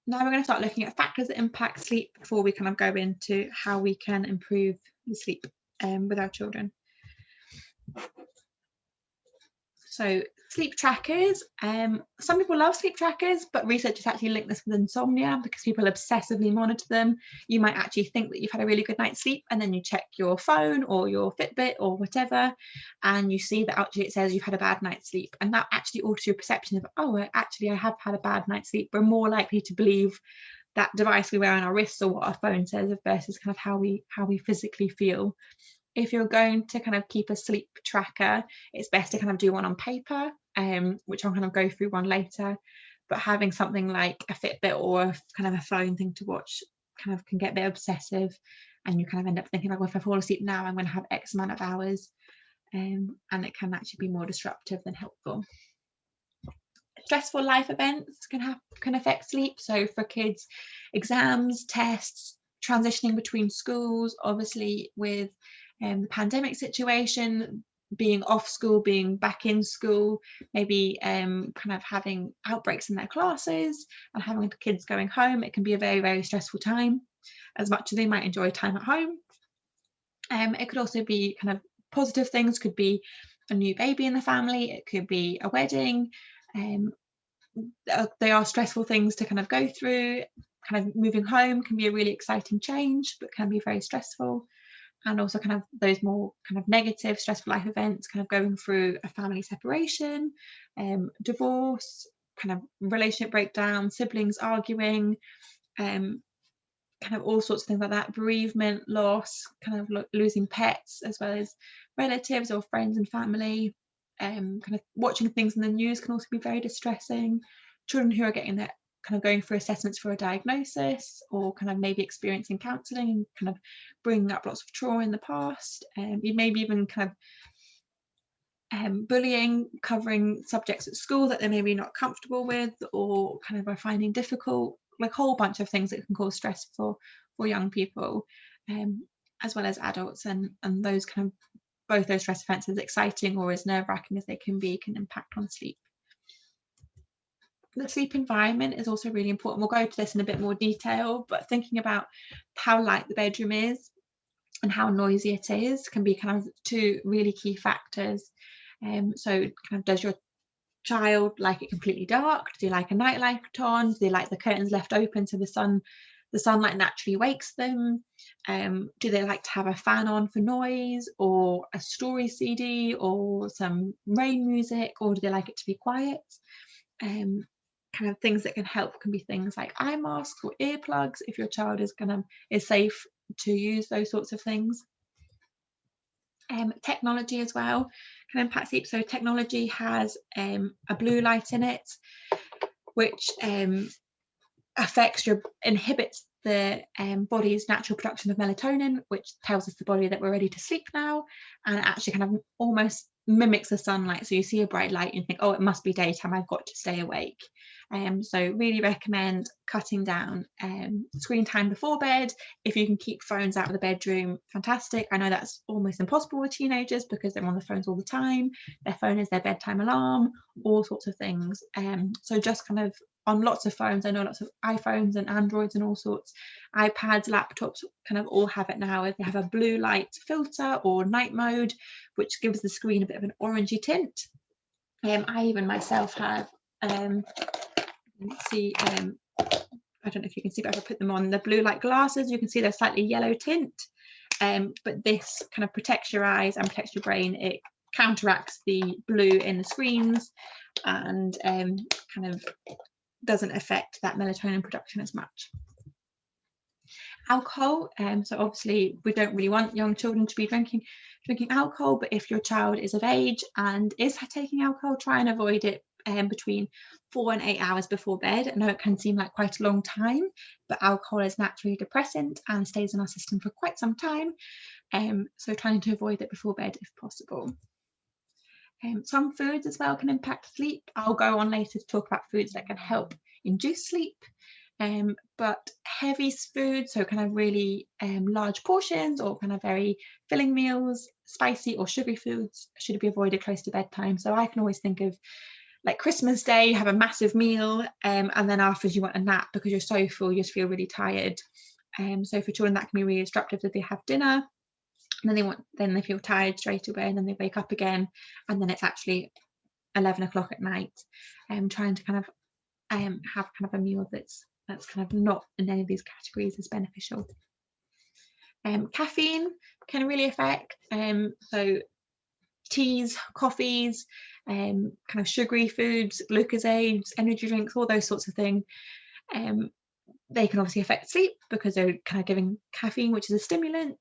now we're going to start looking at factors that impact sleep before we kind of go into how we can improve the sleep with our children. So sleep trackers, some people love sleep trackers, but researchers actually link this with insomnia because people obsessively monitor them. You might actually think that you've had a really good night's sleep, and then you check your phone or your Fitbit or whatever, and you see that actually it says you've had a bad night's sleep, and that actually alters your perception of, oh, actually I have had a bad night's sleep. We're more likely to believe that device we wear on our wrists or what our phone says versus kind of how we physically feel. If you're going to kind of keep a sleep tracker, it's best to kind of do one on paper, which I'll kind of go through one later. But having something like a Fitbit or kind of a phone thing to watch kind of can get a bit obsessive, and you kind of end up thinking like, well, if I fall asleep now, I'm going to have X amount of hours, and it can actually be more disruptive than helpful. Stressful life events can affect sleep. So for kids, exams, tests, transitioning between schools, obviously with the pandemic situation, being off school, being back in school, maybe kind of having outbreaks in their classes and having the kids going home, it can be a very, very stressful time, as much as they might enjoy time at home. It could also be kind of positive things, could be a new baby in the family, it could be a wedding. They are stressful things to kind of go through. Kind of moving home can be a really exciting change, but can be very stressful. And also kind of those more kind of negative stressful life events, kind of going through a family separation, divorce, kind of relationship breakdown, siblings arguing, kind of all sorts of things like that, bereavement, loss, kind of losing pets, as well as relatives or friends and family. Kind of watching things in the news can also be very distressing. Children who are getting that, kind of going through assessments for a diagnosis, or kind of maybe experiencing counselling and kind of bringing up lots of trauma in the past. Maybe even kind of bullying, covering subjects at school that they're maybe not comfortable with or kind of are finding difficult, like a whole bunch of things that can cause stress for young people, as well as adults, and those kind of both those stress events, as exciting or as nerve-wracking as they can be, can impact on sleep. The sleep environment is also really important. We'll go to this in a bit more detail, but thinking about how light the bedroom is and how noisy it is can be kind of two really key factors. So kind of, does your child like it completely dark? Do they like a night light on? Do they like the curtains left open so the sunlight naturally wakes them? Do they like to have a fan on for noise, or a story CD, or some rain music, or do they like it to be quiet? Kind of things that can help can be things like eye masks or earplugs, if your child is safe to use those sorts of things. Technology as well can impact sleep. So technology has a blue light in it, which inhibits the body's natural production of melatonin, which tells us the body that we're ready to sleep now, and it actually kind of almost mimics the sunlight. So you see a bright light and you think, oh, it must be daytime, I've got to stay awake. So really recommend cutting down screen time before bed. If you can keep phones out of the bedroom, fantastic. I know that's almost impossible with teenagers because they're on the phones all the time. Their phone is their bedtime alarm, all sorts of things. So just kind of on lots of phones, I know lots of iPhones and Androids and all sorts, iPads, laptops, kind of all have it now. If they have a blue light filter or night mode, which gives the screen a bit of an orangey tint. I even myself have, I don't know if you can see, but if I put them on the blue light glasses, you can see they're slightly yellow tint. But this kind of protects your eyes and protects your brain. It counteracts the blue in the screens, and kind of doesn't affect that melatonin production as much. Alcohol, so obviously we don't really want young children to be drinking alcohol, but if your child is of age and is taking alcohol, try and avoid it between 4 and 8 hours before bed. I know it can seem like quite a long time, but alcohol is naturally depressant and stays in our system for quite some time, so trying to avoid it before bed if possible. Some foods as well can impact sleep. I'll go on later to talk about foods that can help induce sleep, but heavy foods, so kind of really large portions or kind of very filling meals, spicy or sugary foods, should be avoided close to bedtime. So I can always think of like Christmas Day, have a massive meal, and then afterwards you want a nap because you're so full, you just feel really tired. So for children that can be really disruptive if they have dinner, and then they feel tired straight away, and then they wake up again, and then it's actually 11 o'clock at night. Trying to kind of have kind of a meal that's kind of not in any of these categories is beneficial. Caffeine can really affect, so teas, coffees, kind of sugary foods, glucosades, energy drinks, all those sorts of things. They can obviously affect sleep because they're kind of giving caffeine, which is a stimulant.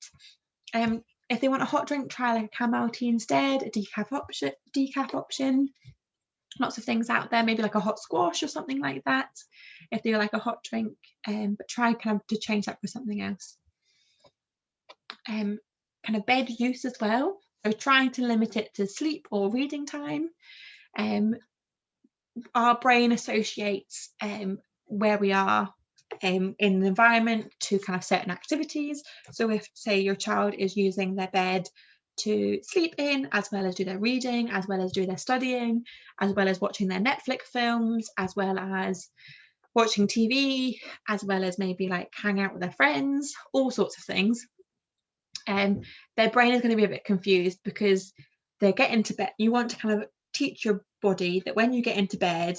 If they want a hot drink, try like a chamomile tea instead, a decaf option. Lots of things out there, maybe like a hot squash or something like that, if they like a hot drink, but try kind of to change that for something else. Kind of bed use as well, so trying to limit it to sleep or reading time. Our brain associates where we are in the environment to kind of certain activities. So if, say, your child is using their bed to sleep in, as well as do their reading, as well as do their studying, as well as watching their Netflix films, as well as watching TV, as well as maybe like hang out with their friends, all sorts of things, their brain is going to be a bit confused, because they're getting to bed. You want to kind of teach your body that when you get into bed,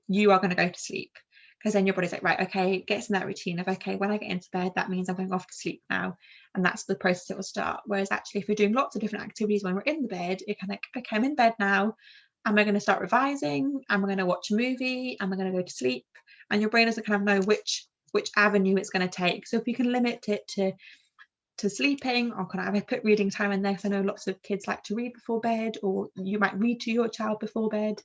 you are going to go to sleep, because then your body's like, right, okay, it gets in that routine of, okay, when I get into bed, that means I'm going off to sleep now, and that's the process it will start. Whereas actually, if we're doing lots of different activities when we're in the bed, it can like, okay, I'm in bed now, am I going to start revising, am I going to watch a movie, am I going to go to sleep, and your brain doesn't kind of know which avenue it's going to take. So if you can limit it to sleeping, or kind of, I put reading time in there, because I know lots of kids like to read before bed, or you might read to your child before bed,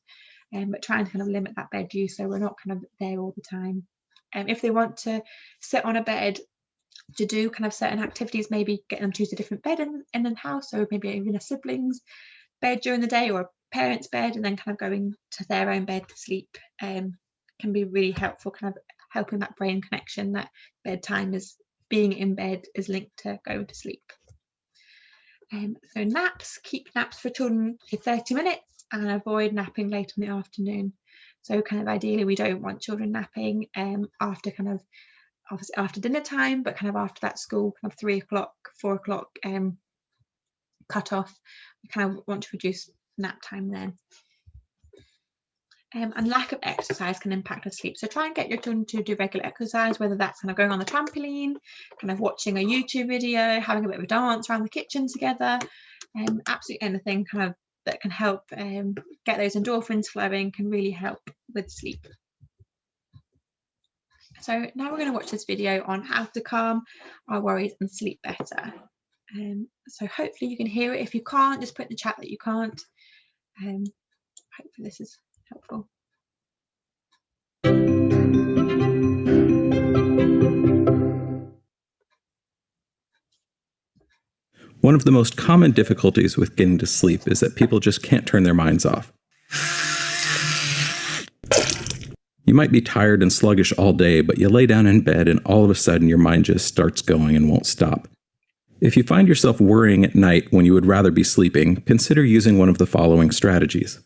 but trying to kind of limit that bed use, so we're not kind of there all the time. If they want to sit on a bed to do kind of certain activities, maybe get them to use a different bed in the house, so maybe even a sibling's bed during the day, or a parent's bed, and then kind of going to their own bed to sleep, can be really helpful, kind of helping that brain connection that bedtime is, being in bed is linked to going to sleep. So naps, keep naps for children to 30 minutes and avoid napping late in the afternoon. So kind of ideally, we don't want children napping after kind of, obviously after dinner time, but kind of after that school kind of 3 o'clock, 4 o'clock cut off. We kind of want to reduce nap time then. And lack of exercise can impact our sleep. So try and get your children to do regular exercise, whether that's kind of going on the trampoline, kind of watching a YouTube video, having a bit of a dance around the kitchen together, absolutely anything kind of that can help get those endorphins flowing can really help with sleep. So now we're going to watch this video on how to calm our worries and sleep better. So hopefully you can hear it. If you can't, just put in the chat that you can't. Hopefully this is helpful. One of the most common difficulties with getting to sleep is that people just can't turn their minds off. You might be tired and sluggish all day, but you lay down in bed and all of a sudden your mind just starts going and won't stop. If you find yourself worrying at night when you would rather be sleeping, consider using one of the following strategies.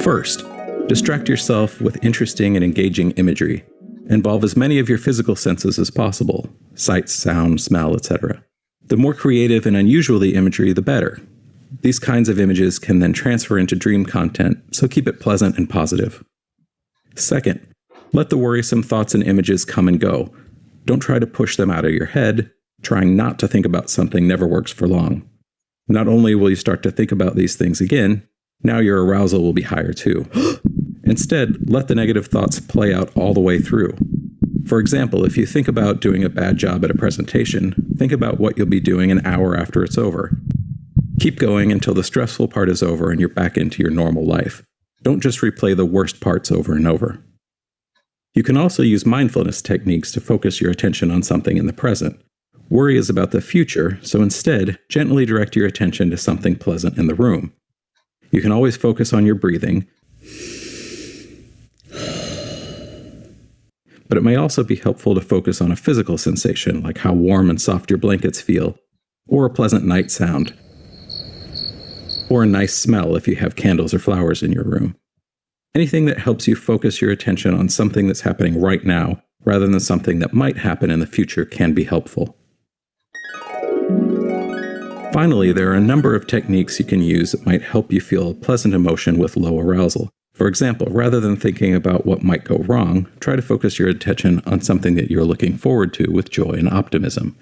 First, distract yourself with interesting and engaging imagery. Involve as many of your physical senses as possible: sight, sound, smell, etc. The more creative and unusual the imagery, the better. These kinds of images can then transfer into dream content, so keep it pleasant and positive. Second, let the worrisome thoughts and images come and go. Don't try to push them out of your head. Trying not to think about something never works for long. Not only will you start to think about these things again, now your arousal will be higher too. Instead, let the negative thoughts play out all the way through. For example, if you think about doing a bad job at a presentation, think about what you'll be doing an hour after it's over. Keep going until the stressful part is over and you're back into your normal life. Don't just replay the worst parts over and over. You can also use mindfulness techniques to focus your attention on something in the present. Worry is about the future, so instead, gently direct your attention to something pleasant in the room. You can always focus on your breathing, but it may also be helpful to focus on a physical sensation, like how warm and soft your blankets feel, or a pleasant night sound, or a nice smell if you have candles or flowers in your room. Anything that helps you focus your attention on something that's happening right now, rather than something that might happen in the future, can be helpful. Finally, there are a number of techniques you can use that might help you feel a pleasant emotion with low arousal. For example, rather than thinking about what might go wrong, try to focus your attention on something that you're looking forward to with joy and optimism.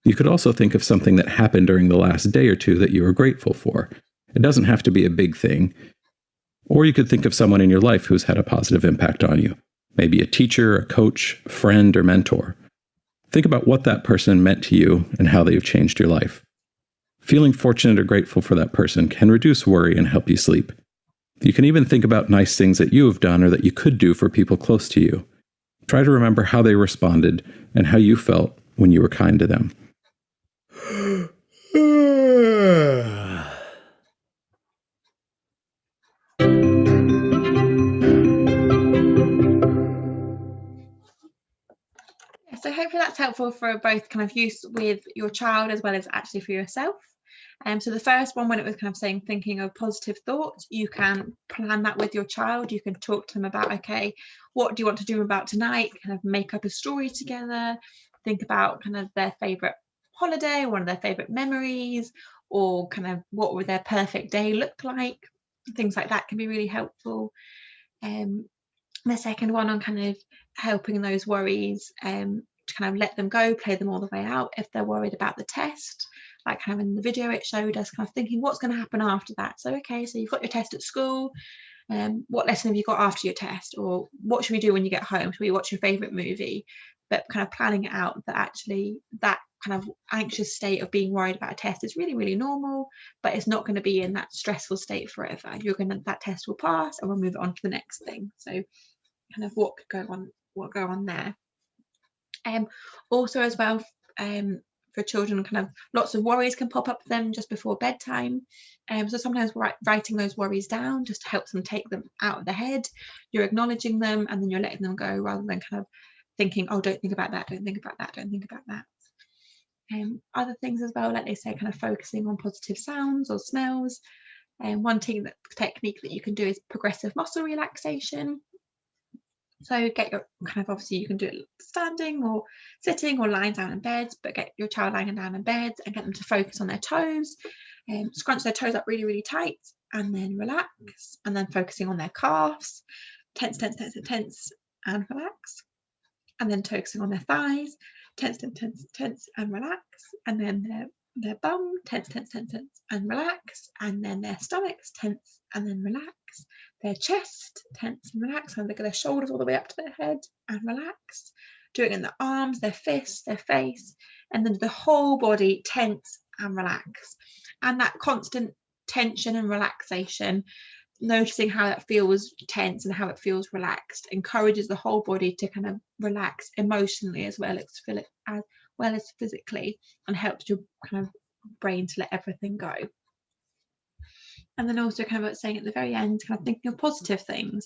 You could also think of something that happened during the last day or two that you are grateful for. It doesn't have to be a big thing. Or you could think of someone in your life who's had a positive impact on you. Maybe a teacher, a coach, a friend, or mentor. Think about what that person meant to you and how they've changed your life. Feeling fortunate or grateful for that person can reduce worry and help you sleep. You can even think about nice things that you have done or that you could do for people close to you. Try to remember how they responded and how you felt when you were kind to them. So hopefully that's helpful for both kind of use with your child as well as actually for yourself. So the first one, when it was kind of saying thinking of positive thoughts, you can plan that with your child. You can talk to them about, okay, what do you want to do about tonight? Kind of make up a story together. Think about kind of their favourite holiday, one of their favourite memories, or kind of what would their perfect day look like. Things like that can be really helpful. The second one on kind of helping those worries, to kind of let them go, play them all the way out if they're worried about the test. Like kind of in the video it showed us kind of thinking what's going to happen after that. So okay, so you've got your test at school, what lesson have you got after your test, or what should we do when you get home? Should we watch your favourite movie? But kind of planning it out that actually that kind of anxious state of being worried about a test is really, really normal, but it's not going to be in that stressful state forever. That test will pass and we'll move on to the next thing. So kind of what could go on there. Also as well, for children, kind of lots of worries can pop up for them just before bedtime. So sometimes writing those worries down just helps them take them out of the head. You're acknowledging them and then you're letting them go rather than kind of thinking, oh, don't think about that, don't think about that, don't think about that. Other things as well, like they say, kind of focusing on positive sounds or smells. One technique that you can do is progressive muscle relaxation. So get your kind of, obviously you can do it standing or sitting or lying down in bed, but get your child lying down in bed and get them to focus on their toes, scrunch their toes up really, really tight and then relax, and then focusing on their calves, tense, tense, tense, tense and relax, and then focusing on their thighs, tense, tense, tense, tense and relax, and then their bum, tense, tense, tense, tense and relax, and then their stomachs, tense and then relax, their chest, tense and relax, and look at their shoulders all the way up to their head and relax. Do it in the arms, their fists, their face, and then the whole body tense and relax. And that constant tension and relaxation, noticing how that feels tense and how it feels relaxed, encourages the whole body to kind of relax emotionally as well as physically, and helps your kind of brain to let everything go. And then also kind of saying at the very end, kind of thinking of positive things.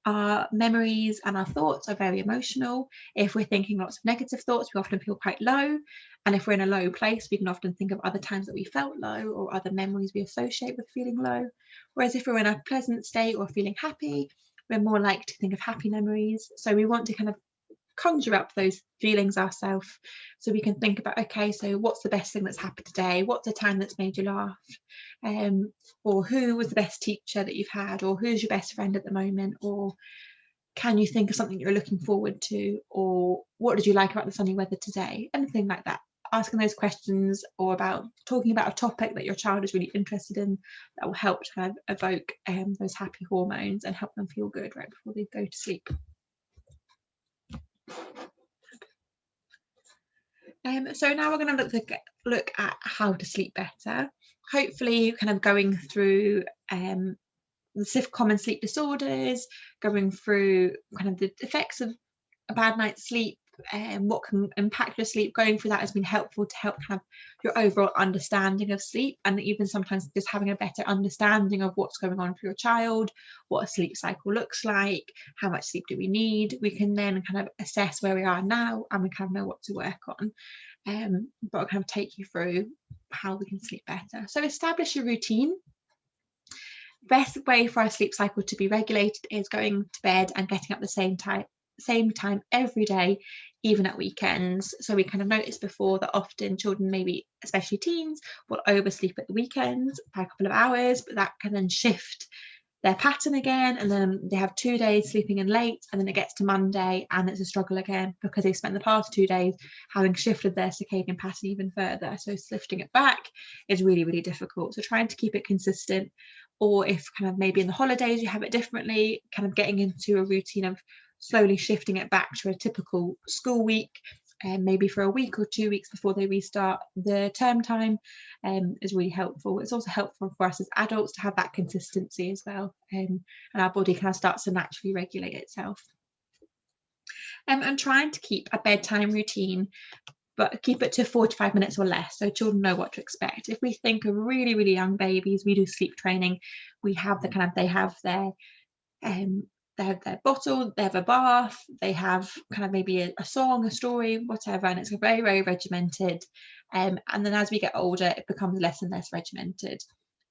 Our memories and our thoughts are very emotional. If we're thinking lots of negative thoughts, we often feel quite low. And if we're in a low place, we can often think of other times that we felt low or other memories we associate with feeling low. Whereas if we're in a pleasant state or feeling happy, we're more likely to think of happy memories. So we want to kind of conjure up those feelings ourselves, so we can think about, okay, so what's the best thing that's happened today, what's a time that's made you laugh, or who was the best teacher that you've had, or who's your best friend at the moment, or can you think of something you're looking forward to, or what did you like about the sunny weather today, anything like that. Asking those questions or about talking about a topic that your child is really interested in, that will help to kind of evoke those happy hormones and help them feel good right before they go to sleep. So now we're going to look at how to sleep better. Hopefully kind of going through the common sleep disorders, going through kind of the effects of a bad night's sleep, and what can impact your sleep. Going through that has been helpful to help have your overall understanding of sleep, and even sometimes just having a better understanding of what's going on for your child, what a sleep cycle looks like, how much sleep do we need. We can then kind of assess where we are now and we kind of know what to work on. But I'll kind of take you through how we can sleep better. So establish a routine. Best way for our sleep cycle to be regulated is going to bed and getting up the same time every day, even at weekends. So we kind of noticed before that often children, maybe especially teens, will oversleep at the weekends by a couple of hours, but that can then shift their pattern again, and then they have 2 days sleeping in late, and then it gets to Monday and it's a struggle again because they spent the past 2 days having shifted their circadian pattern even further. So shifting it back is really, really difficult. So trying to keep it consistent, or if kind of maybe in the holidays you have it differently, kind of getting into a routine of slowly shifting it back to a typical school week, maybe for a week or 2 weeks before they restart the term time, is really helpful. It's also helpful for us as adults to have that consistency as well, and our body kind of starts to naturally regulate itself. And trying to keep a bedtime routine, but keep it to 45 minutes or less, so children know what to expect. If we think of really, really young babies, we do sleep training, we have the kind of, they have their bottle, they have a bath, they have kind of maybe a song, a story, whatever, and it's very, very regimented. And then as we get older, it becomes less and less regimented.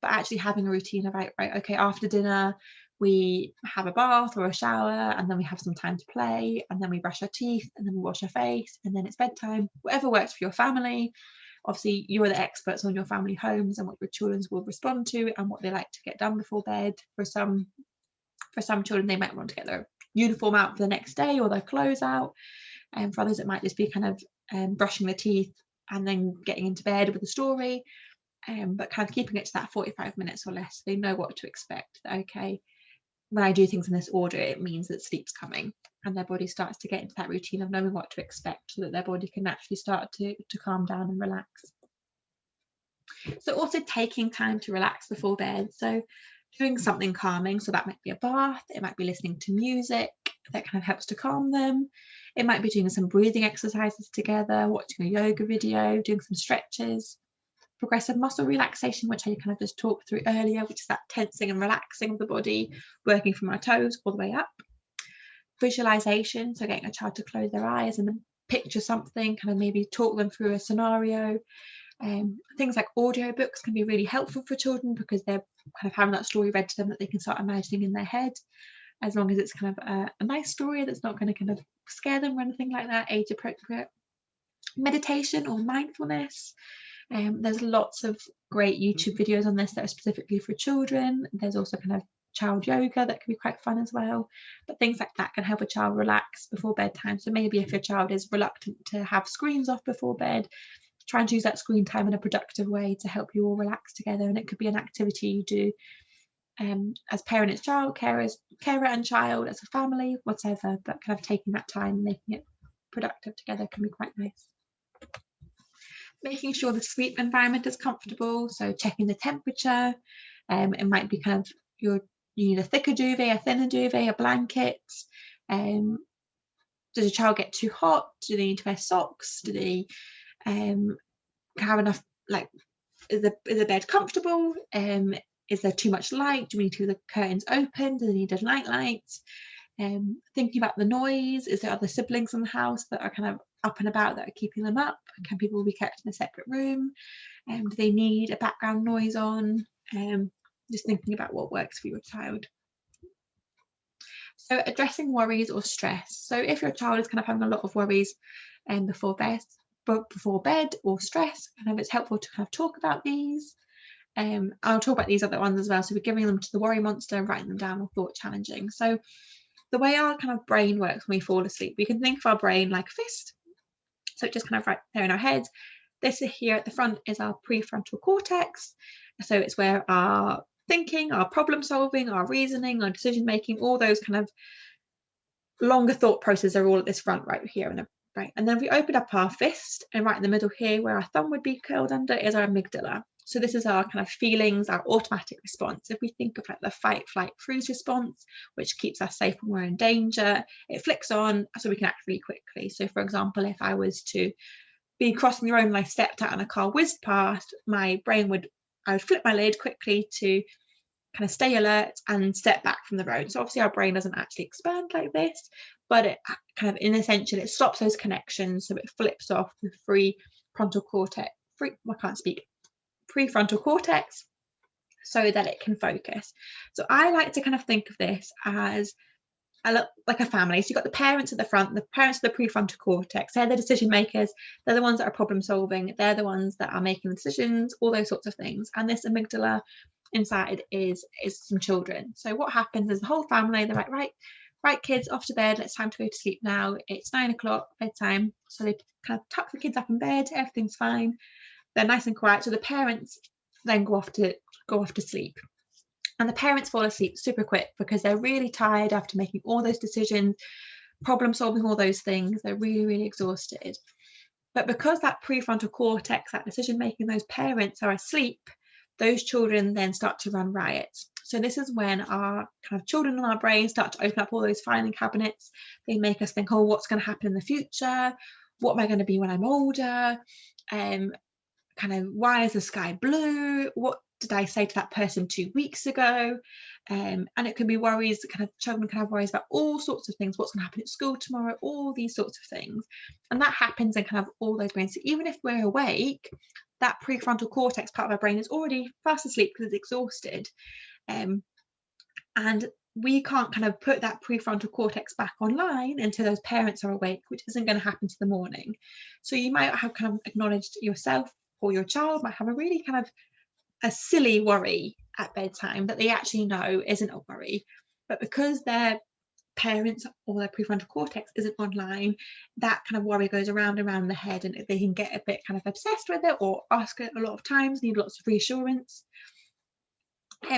But actually having a routine of, right, okay, after dinner, we have a bath or a shower, and then we have some time to play, and then we brush our teeth, and then we wash our face, and then it's bedtime. Whatever works for your family. Obviously, you're the experts on your family homes and what your children will respond to and what they like to get done before bed. For some children, they might want to get their uniform out for the next day or their clothes out. And for others, it might just be kind of brushing the teeth and then getting into bed with a story. But kind of keeping it to that 45 minutes or less, so they know what to expect. Okay, when I do things in this order, it means that sleep's coming, and their body starts to get into that routine of knowing what to expect, so that their body can naturally start to calm down and relax. So also taking time to relax before bed. So doing something calming. So that might be a bath, it might be listening to music that kind of helps to calm them. It might be doing some breathing exercises together, watching a yoga video, doing some stretches. Progressive muscle relaxation, which I kind of just talked through earlier, which is that tensing and relaxing of the body, working from our toes all the way up. Visualization, so getting a child to close their eyes and then picture something, kind of maybe talk them through a scenario. Things like audio books can be really helpful for children because they're kind of having that story read to them that they can start imagining in their head, as long as it's kind of a nice story that's not going to kind of scare them or anything like that, age appropriate. Meditation or mindfulness. There's lots of great YouTube videos on this that are specifically for children. There's also kind of child yoga that can be quite fun as well. But things like that can help a child relax before bedtime. So maybe if your child is reluctant to have screens off before bed, try and use that screen time in a productive way to help you all relax together. And it could be an activity you do as parent and child, carer and child, as a family, whatever. But kind of taking that time and making it productive together can be quite nice. Making sure the sleep environment is comfortable, so checking the temperature. It might be kind of you need a thicker duvet, a thinner duvet, a blanket. Does a child get too hot? Do they need to wear socks? Do they have enough, like, is the bed comfortable? Is there too much light? Do we need to leave the curtains open? Do they need a night light? Thinking about the noise. Is there other siblings in the house that are kind of up and about that are keeping them up? Can people be kept in a separate room? Do they need a background noise on? Just thinking about what works for your child. So addressing worries or stress. So if your child is kind of having a lot of worries before bed or stress, kind of it's helpful to kind of talk about these. I'll talk about these other ones as well. So we're giving them to the worry monster and writing them down or thought challenging. So the way our kind of brain works when we fall asleep, we can think of our brain like a fist. So just kind of right there in our heads. This here at the front is our prefrontal cortex. So it's where our thinking, our problem solving, our reasoning, our decision making, all those kind of longer thought processes are all at this front right here. And then if we open up our fist, and right in the middle here where our thumb would be curled under is our amygdala. So this is our kind of feelings, our automatic response. If we think of like the fight, flight, freeze response, which keeps us safe when we're in danger, it flicks on so we can act really quickly. So for example, if I was to be crossing the road and I stepped out and a car whizzed past, I would flip my lid quickly to kind of stay alert and step back from the road. So obviously our brain doesn't actually expand like this, but it kind of, in essential, it stops those connections. So it flips off the prefrontal cortex so that it can focus. So I like to kind of think of this as like a family. So you've got the parents at the front, the parents of the prefrontal cortex, they're the decision makers, they're the ones that are problem solving, they're the ones that are making the decisions, all those sorts of things. And this amygdala inside is some children. So what happens is the whole family, they're like, right kids, off to bed, it's time to go to sleep now, it's 9 o'clock bedtime. So they kind of tuck the kids up in bed, everything's fine, they're nice and quiet. So the parents then go off to sleep. And the parents fall asleep super quick because they're really tired after making all those decisions, problem solving all those things. They're really, really exhausted. But because that prefrontal cortex, that decision making, those parents are asleep, those children then start to run riot. So this is when our kind of children in our brain start to open up all those filing cabinets. They make us think, oh, what's going to happen in the future? What am I going to be when I'm older? Kind of, why is the sky blue? What did I say to that person 2 weeks ago? And it can be worries, kind of children can have worries about all sorts of things. What's going to happen at school tomorrow? All these sorts of things. And that happens in kind of all those brains. So even if we're awake, that prefrontal cortex part of our brain is already fast asleep because it's exhausted. And we can't kind of put that prefrontal cortex back online until those parents are awake, which isn't going to happen to the morning. So you might have kind of acknowledged yourself, or your child might have a really kind of a silly worry at bedtime that they actually know isn't a worry, but because their parents or their prefrontal cortex isn't online, that kind of worry goes around and around the head, and they can get a bit kind of obsessed with it or ask it a lot of times, need lots of reassurance.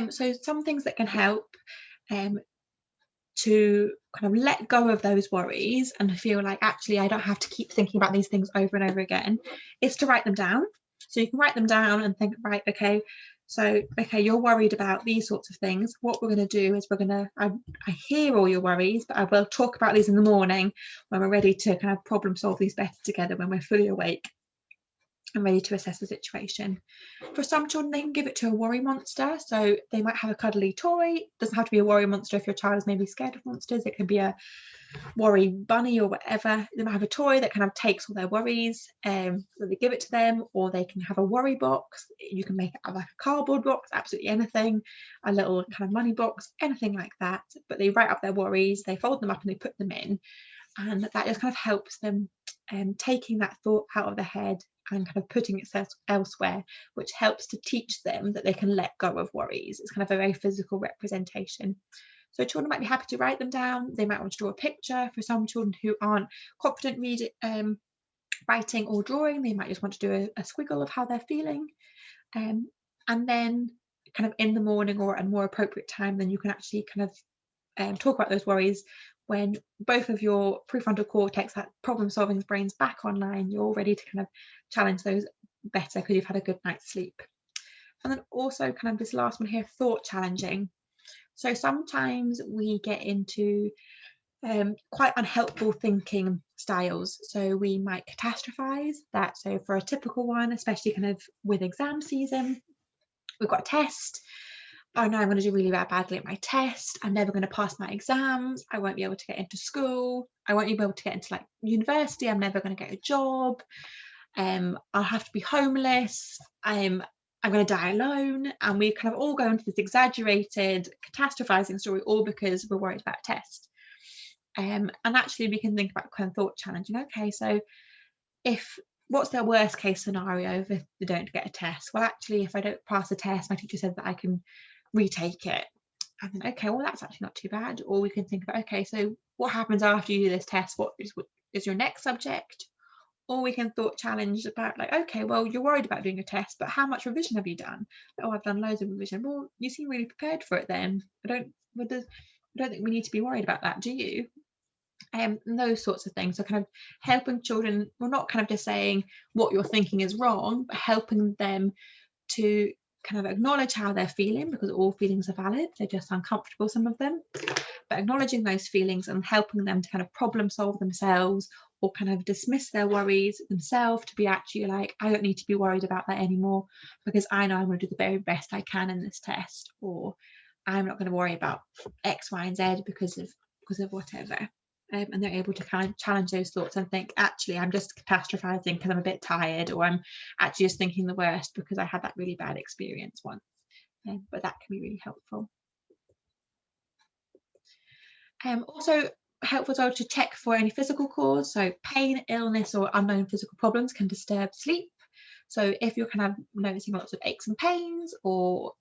So some things that can help to kind of let go of those worries and feel like, actually, I don't have to keep thinking about these things over and over again, is to write them down. So you can write them down and think, right, okay, you're worried about these sorts of things. What we're going to do is I hear all your worries, but I will talk about these in the morning when we're ready to kind of problem solve these better together, when we're fully awake and ready to assess the situation. For some children, they can give it to a worry monster. So they might have a cuddly toy. It doesn't have to be a worry monster if your child is maybe scared of monsters. It could be a worry bunny or whatever. They might have a toy that kind of takes all their worries, so they give it to them, or they can have a worry box. You can make it like a cardboard box, absolutely anything, a little kind of money box, anything like that. But they write up their worries, they fold them up and they put them in, and that just kind of helps them taking that thought out of their head and kind of putting it elsewhere, which helps to teach them that they can let go of worries. It's kind of a very physical representation. So children might be happy to write them down. They might want to draw a picture. For some children who aren't confident writing or drawing, they might just want to do a squiggle of how they're feeling. And then kind of in the morning or at a more appropriate time, then you can actually kind of talk about those worries when both of your prefrontal cortex, that problem solving brain's back online. You're all ready to kind of challenge those better because you've had a good night's sleep. And then also kind of this last one here, thought challenging. So sometimes we get into quite unhelpful thinking styles. So we might catastrophize that. So for a typical one, especially kind of with exam season, we've got a test. Oh no, I'm going to do really badly at my test. I'm never going to pass my exams. I won't be able to get into school. I won't be able to get into like university. I'm never going to get a job. I'll have to be homeless. I'm going to die alone. And we kind of all go into this exaggerated catastrophizing story, all because we're worried about a test. And actually we can think about kind of thought challenging. Okay, so what's their worst case scenario if they don't get a test? Well, actually, if I don't pass the test, my teacher said that I can retake it. And then, okay, well, that's actually not too bad. Or we can think about, okay, so what happens after you do this test? What is your next subject? Or we can thought challenge about like, okay, well, you're worried about doing a test, but how much revision have you done? Oh, I've done loads of revision. Well, you seem really prepared for it then. I don't think we need to be worried about that, do you? And those sorts of things. So kind of helping children, we're not kind of just saying what you're thinking is wrong, but helping them to kind of acknowledge how they're feeling, because all feelings are valid. They're just uncomfortable, some of them. But acknowledging those feelings and helping them to kind of problem solve themselves, or kind of dismiss their worries themselves, to be actually like, I don't need to be worried about that anymore because I know I'm going to do the very best I can in this test, or I'm not going to worry about X, Y, and Z because of whatever. And they're able to kind of challenge those thoughts and think, actually, I'm just catastrophizing because I'm a bit tired, or I'm actually just thinking the worst because I had that really bad experience once. But that can be really helpful. Also helpful as well to check for any physical cause. So pain, illness, or unknown physical problems can disturb sleep. So if you're kind of noticing lots of aches and pains or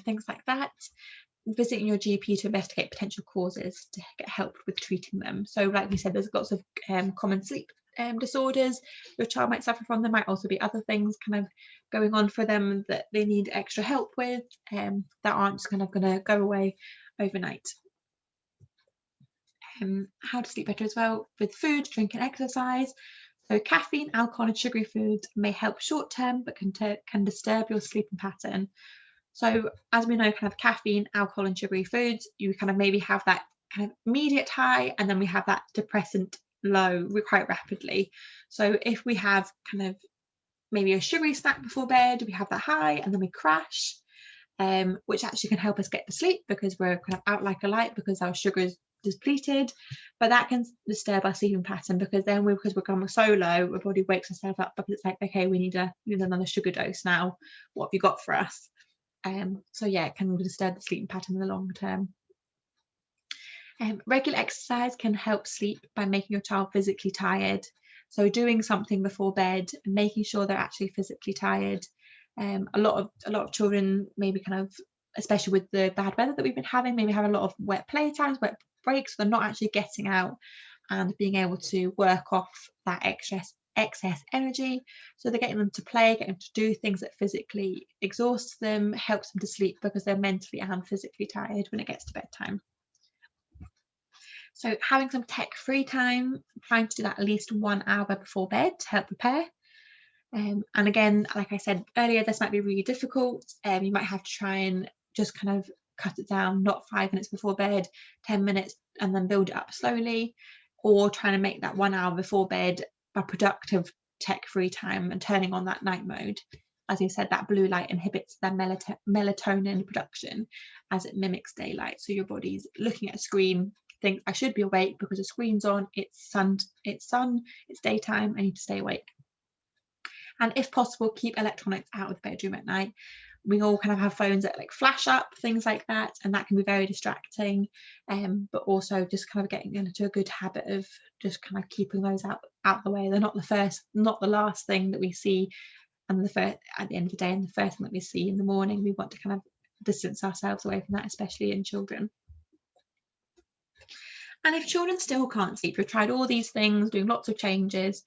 things like that, visiting your GP to investigate potential causes to get help with treating them. So like we said, there's lots of common sleep disorders your child might suffer from. There might also be other things kind of going on for them that they need extra help with, that aren't just kind of going to go away overnight. How to sleep better as well with food, drink, and exercise. So caffeine, alcohol and sugary foods may help short term, but can disturb your sleeping pattern. So as we know, kind of caffeine, alcohol and sugary foods, you kind of maybe have that kind of immediate high, and then we have that depressant low quite rapidly. So if we have kind of maybe a sugary snack before bed, we have that high and then we crash, which actually can help us get to sleep because we're kind of out like a light because our sugar is depleted. But that can disturb our sleeping pattern because then because we're going so low, our body wakes itself up because it's like, okay, we need another sugar dose now. What have you got for us? So yeah, it can disturb the sleeping pattern in the long term. Regular exercise can help sleep by making your child physically tired. So doing something before bed and making sure they're actually physically tired. A lot of children maybe kind of, especially with the bad weather that we've been having, maybe have a lot of wet playtimes, wet breaks. They're not actually getting out and being able to work off that excess energy. So they're getting them to play, getting them to do things that physically exhaust them, helps them to sleep because they're mentally and physically tired when it gets to bedtime. So having some tech-free time, trying to do that at least 1 hour before bed to help prepare. And again, like I said earlier, this might be really difficult. You might have to try and just kind of cut it down, not 5 minutes before bed, 10 minutes, and then build it up slowly, or trying to make that 1 hour before bed a productive tech-free time and turning on that night mode. As you said, that blue light inhibits the melatonin production as it mimics daylight. So your body's looking at a screen, thinks I should be awake because the screen's on, it's daytime, I need to stay awake. And if possible, keep electronics out of the bedroom at night. We all kind of have phones that like flash up, things like that, and that can be very distracting. But also just kind of getting into a good habit of just kind of keeping those out the way. They're not the last thing that we see, and at the end of the day, and the first thing that we see in the morning. We want to kind of distance ourselves away from that, especially in children. And if children still can't sleep, we've tried all these things, doing lots of changes.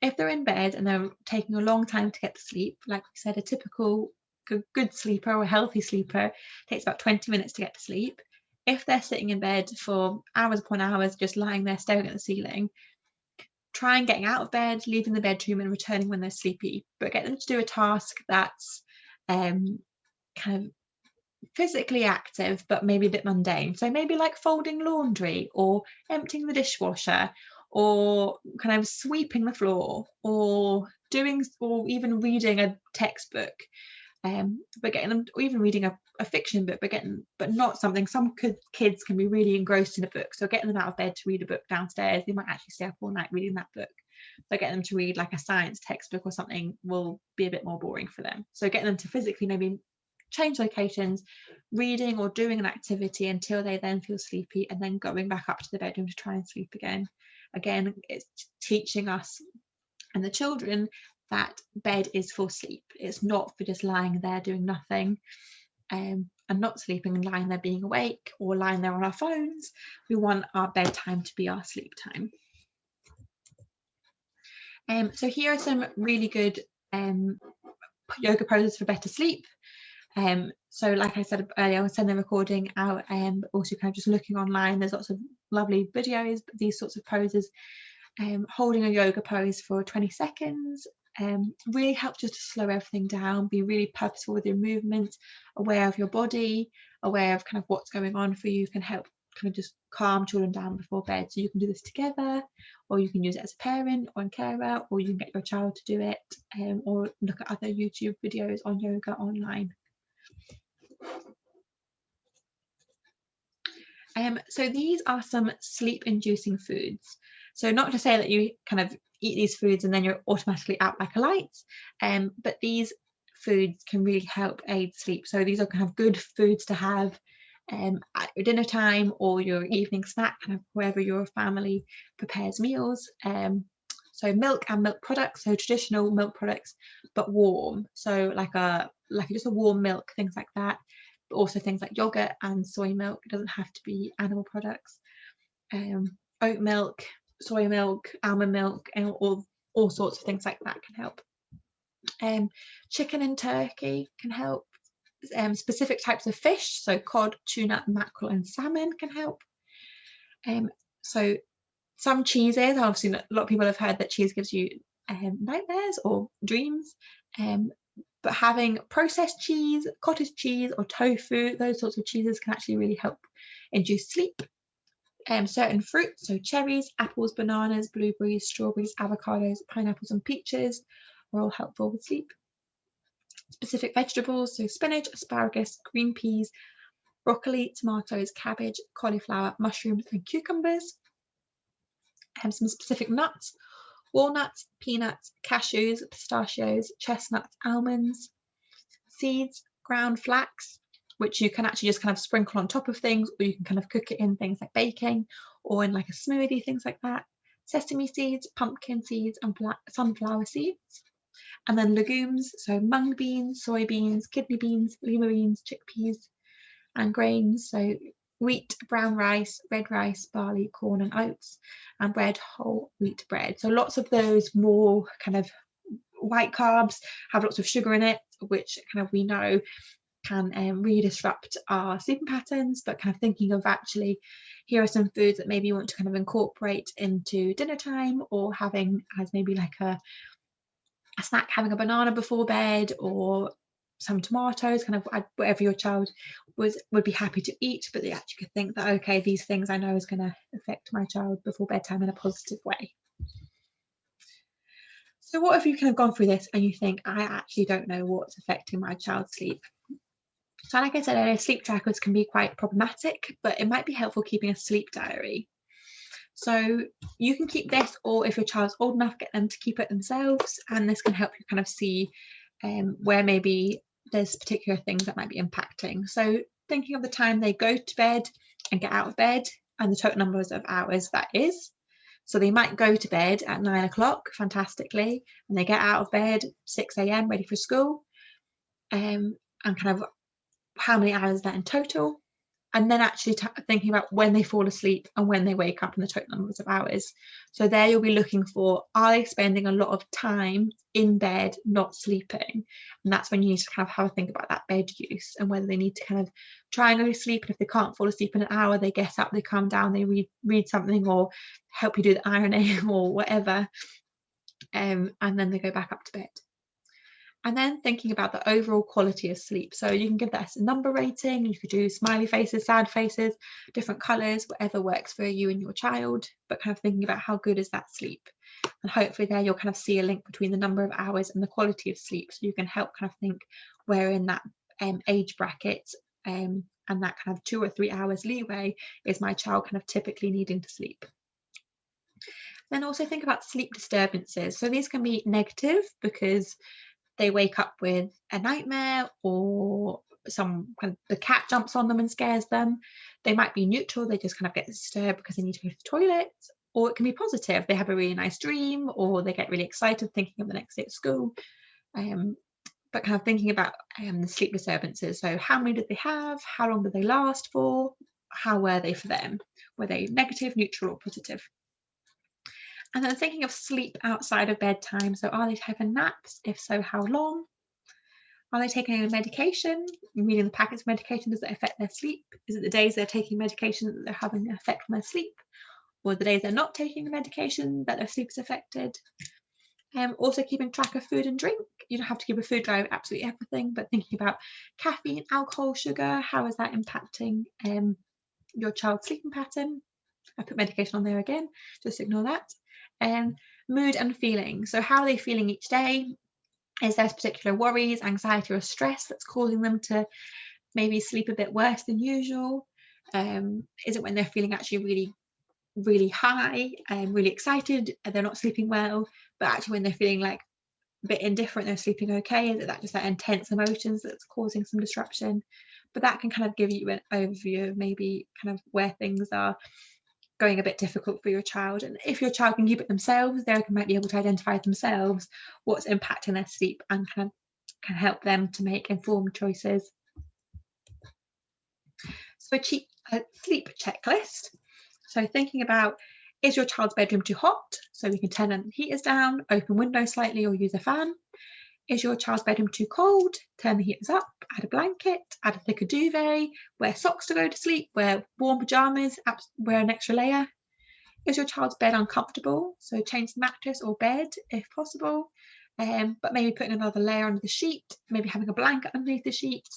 If they're in bed and they're taking a long time to get to sleep, like we said, a typical good sleeper or a healthy sleeper takes about 20 minutes to get to sleep. If they're sitting in bed for hours upon hours, just lying there staring at the ceiling, try and getting out of bed, leaving the bedroom and returning when they're sleepy, but get them to do a task that's kind of physically active but maybe a bit mundane. So maybe like folding laundry or emptying the dishwasher or kind of sweeping the floor or even reading a textbook, but getting them, or even reading a fiction book, but not something. Some kids can be really engrossed in a book, so getting them out of bed to read a book downstairs, they might actually stay up all night reading that book. So getting them to read like a science textbook or something will be a bit more boring for them. So getting them to physically maybe change locations, reading or doing an activity until they then feel sleepy, and then going back up to the bedroom to try and sleep again. Again, it's teaching us and the children that bed is for sleep. It's not for just lying there doing nothing, and not sleeping and lying there being awake or lying there on our phones. We want our bedtime to be our sleep time. So here are some really good yoga poses for better sleep. So like I said earlier, I will send the recording out, but also kind of just looking online, there's lots of lovely videos, these sorts of poses. Holding a yoga pose for 20 seconds really helps just to slow everything down, be really purposeful with your movements, aware of your body, aware of kind of what's going on for you, can help kind of just calm children down before bed. So you can do this together, or you can use it as a parent or a carer, or you can get your child to do it, or look at other YouTube videos on yoga online. So these are some sleep-inducing foods. So not to say that you kind of eat these foods and then you're automatically out like a light, but these foods can really help aid sleep. So these are kind of good foods to have at your dinner time or your evening snack, kind of wherever your family prepares meals. So milk and milk products, so traditional milk products, but warm. So like just a warm milk, things like that. But also things like yogurt and soy milk. It doesn't have to be animal products. Oat milk, soy milk, almond milk, and all sorts of things like that can help. Chicken and turkey can help. Specific types of fish, so cod, tuna, mackerel, and salmon can help. So Some cheeses, obviously a lot of people have heard that cheese gives you nightmares or dreams, but having processed cheese, cottage cheese or tofu, those sorts of cheeses can actually really help induce sleep. Certain fruits, so cherries, apples, bananas, blueberries, strawberries, avocados, pineapples and peaches are all helpful with sleep. Specific vegetables, so spinach, asparagus, green peas, broccoli, tomatoes, cabbage, cauliflower, mushrooms and cucumbers. Some specific nuts, walnuts, peanuts, cashews, pistachios, chestnuts, almonds, seeds, ground flax, which you can actually just kind of sprinkle on top of things, or you can kind of cook it in things like baking or in like a smoothie, things like that. Sesame seeds, pumpkin seeds and sunflower seeds. And then legumes, so mung beans, soybeans, kidney beans, lima beans, chickpeas and grains, so wheat, brown rice, red rice, barley, corn and oats, and bread, whole wheat bread. So lots of those more kind of white carbs have lots of sugar in it, which kind of we know can really disrupt our sleeping patterns. But kind of thinking of actually, here are some foods that maybe you want to kind of incorporate into dinner time, or having as maybe like a snack, having a banana before bed, or some tomatoes, kind of whatever your child would be happy to eat, but they actually could think that, okay, these things I know is going to affect my child before bedtime in a positive way. So what if you've kind of gone through this and you think, I actually don't know what's affecting my child's sleep? So like I said earlier, sleep trackers can be quite problematic, but it might be helpful keeping a sleep diary. So you can keep this, or if your child's old enough, get them to keep it themselves, and this can help you kind of see where maybe there's particular things that might be impacting. So thinking of the time they go to bed and get out of bed, and the total numbers of hours that is. So they might go to bed at 9 o'clock, fantastically, and they get out of bed 6 a.m. ready for school, and kind of how many hours that in total, and then actually thinking about when they fall asleep and when they wake up and the total numbers of hours. So there you'll be looking for, are they spending a lot of time in bed not sleeping? And that's when you need to kind of have a think about that bed use, and whether they need to kind of try and go to sleep, and if they can't fall asleep in an hour, they get up, they calm down, they read something or help you do the ironing or whatever, and then they go back up to bed. And then thinking about the overall quality of sleep. So you can give that a number rating. You could do smiley faces, sad faces, different colours, whatever works for you and your child, but kind of thinking about how good is that sleep. And hopefully there you'll kind of see a link between the number of hours and the quality of sleep. So you can help kind of think where in that age bracket and that kind of 2 or 3 hours leeway is my child kind of typically needing to sleep. Then also think about sleep disturbances. So these can be negative because they wake up with a nightmare, or some kind of the cat jumps on them and scares them. They might be neutral, they just kind of get disturbed because they need to go to the toilet. Or it can be positive, they have a really nice dream, or they get really excited thinking of the next day at school. But kind of thinking about the sleep disturbances. So how many did they have? How long did they last for? How were they for them? Were they negative, neutral, or positive? And then thinking of sleep outside of bedtime. So are they taking naps? If so, how long? Are they taking any medication? Reading the packets of medication, does it affect their sleep? Is it the days they're taking medication that they're having an effect on their sleep? Or the days they're not taking the medication that their sleep is affected? Also keeping track of food and drink. You don't have to keep a food diary of absolutely everything, but thinking about caffeine, alcohol, sugar, how is that impacting your child's sleeping pattern? I put medication on there again, just ignore that. Mood and feeling. So how are they feeling each day? Is there particular worries, anxiety or stress that's causing them to maybe sleep a bit worse than usual? Is it when they're feeling actually really, really high and really excited, they're not sleeping well, but actually when they're feeling like a bit indifferent, they're sleeping okay? Is it that just that intense emotions that's causing some disruption? But that can kind of give you an overview of maybe kind of where things are going a bit difficult for your child. And if your child can keep it themselves, they might be able to identify themselves what's impacting their sleep and kind of can help them to make informed choices. So a sleep checklist. So thinking about, is your child's bedroom too hot? So we can turn the heaters down, open windows slightly or use a fan. Is your child's bedroom too cold? Turn the heaters up, add a blanket, add a thicker duvet, wear socks to go to sleep, wear warm pajamas, wear an extra layer. Is your child's bed uncomfortable? So change the mattress or bed if possible, but maybe putting another layer under the sheet, maybe having a blanket underneath the sheet.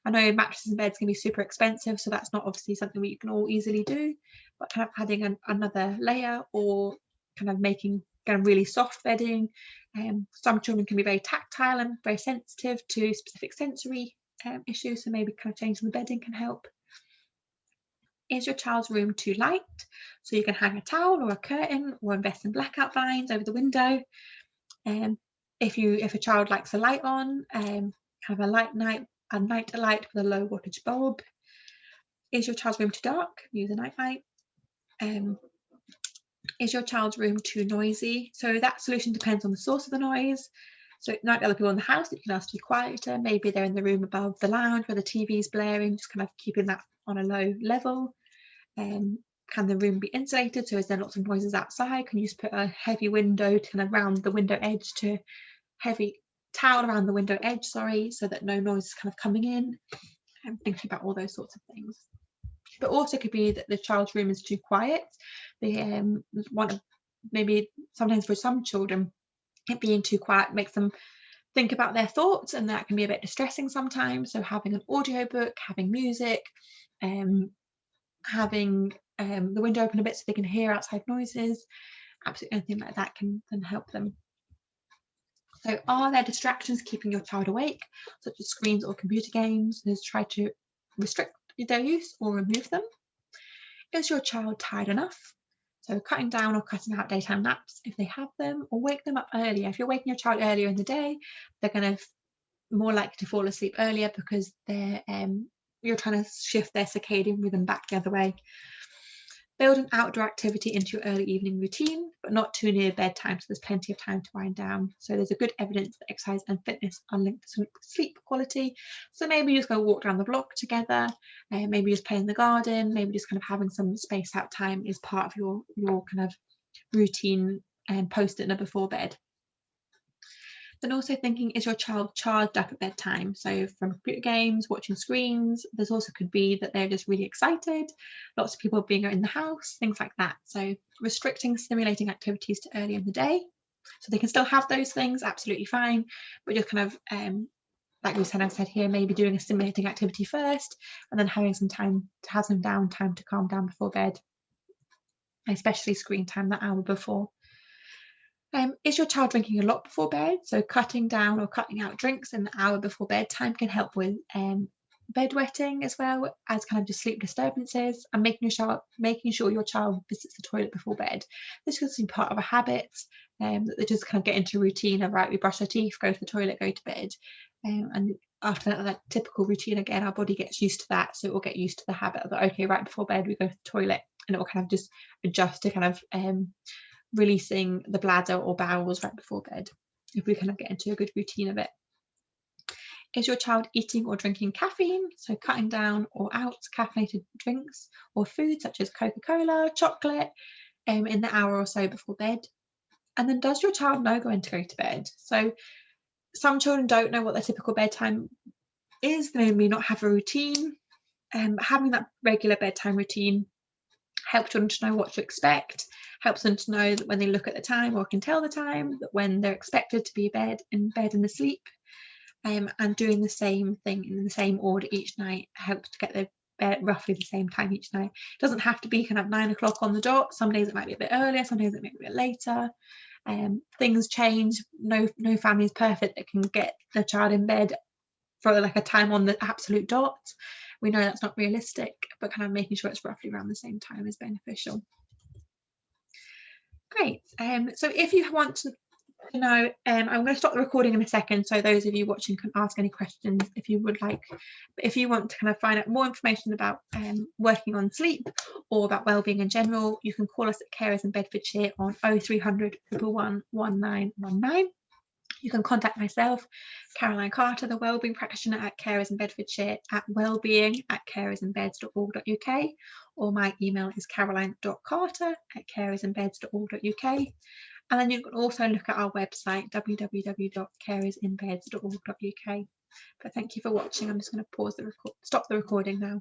I know mattresses and beds can be super expensive, so that's not obviously something we can all easily do, but kind of adding another layer or kind of making kind of really soft bedding. Some children can be very tactile and very sensitive to specific sensory issues, so maybe kind of changing the bedding can help. Is your child's room too light? So you can hang a towel or a curtain or invest in blackout blinds over the window. If a child likes a light on, have a night light with a low wattage bulb. Is your child's room too dark? Use a night light. Is your child's room too noisy? So that solution depends on the source of the noise. So it might be other people in the house that you can ask to be quieter. Maybe they're in the room above the lounge where the TV is blaring, just kind of keeping that on a low level. Can the room be insulated? So is there lots of noises outside? Can you just put a heavy window to kind of round the window edge, to heavy towel around the window edge, sorry, so that no noise is kind of coming in? I'm thinking about all those sorts of things. But also could be that the child's room is too quiet. They want to, maybe sometimes for some children, it being too quiet makes them think about their thoughts, and that can be a bit distressing sometimes. So having an audiobook, having music, having the window open a bit so they can hear outside noises, absolutely anything like that can help them. So are there distractions keeping your child awake, such as screens or computer games? Just try to restrict their use or remove them. Is your child tired enough? So cutting down or cutting out daytime naps if they have them, or wake them up earlier. If you're waking your child earlier in the day, they're going to more likely to fall asleep earlier because they're you're trying to shift their circadian rhythm back the other way. Build an outdoor activity into your early evening routine, but not too near bedtime, so there's plenty of time to wind down. So there's a good evidence that exercise and fitness are linked to sleep quality. So maybe you just go walk around the block together, maybe just play in the garden, maybe just kind of having some space out time is part of your kind of routine and post dinner before bed. Then also thinking, is your child charged up at bedtime? So from computer games, watching screens, there's also could be that they're just really excited, lots of people being in the house, things like that. So restricting stimulating activities to early in the day. So they can still have those things, absolutely fine, but just kind of, like we said here, maybe doing a stimulating activity first and then having some time to have some downtime to calm down before bed, especially screen time that hour before. Is your child drinking a lot before bed? So cutting down or cutting out drinks in the hour before bedtime can help with bedwetting as well as kind of just sleep disturbances, and making sure your child visits the toilet before bed. This could be part of a habit that they just kind of get into a routine of, right, we brush our teeth, go to the toilet, go to bed. And after that typical routine again, our body gets used to that. So it will get used to the habit of, okay, right before bed, we go to the toilet, and it will kind of just adjust to kind of releasing the bladder or bowels right before bed, if we kind of get into a good routine of it. Is your child eating or drinking caffeine? So cutting down or out caffeinated drinks or food such as Coca-Cola, chocolate in the hour or so before bed. And then does your child know when to go to bed? So some children don't know what their typical bedtime is. They may not have a routine. Having that regular bedtime routine helps children to know what to expect, helps them to know that when they look at the time or can tell the time, that when they're expected to be in bed and asleep, and doing the same thing in the same order each night helps to get the bed roughly the same time each night. It doesn't have to be kind of 9 o'clock on the dot. Some days it might be a bit earlier, some days it might be a bit later. Things change. No family is perfect that can get the child in bed for like a time on the absolute dot. We know that's not realistic, but kind of making sure it's roughly around the same time is beneficial. Great. So if you want to know, I'm going to stop the recording in a second, so those of you watching can ask any questions if you would like. But if you want to kind of find out more information about working on sleep or about wellbeing in general, you can call us at Carers in Bedfordshire on 0300 111 1919. You can contact myself, Caroline Carter, the Wellbeing Practitioner at Carers in Bedfordshire, at wellbeing@caresinbeds.org.uk, or my email is caroline.carter@caresinbeds.org.uk. And then you can also look at our website, www.caresinbeds.org.uk. But thank you for watching. I'm just going to stop the recording now.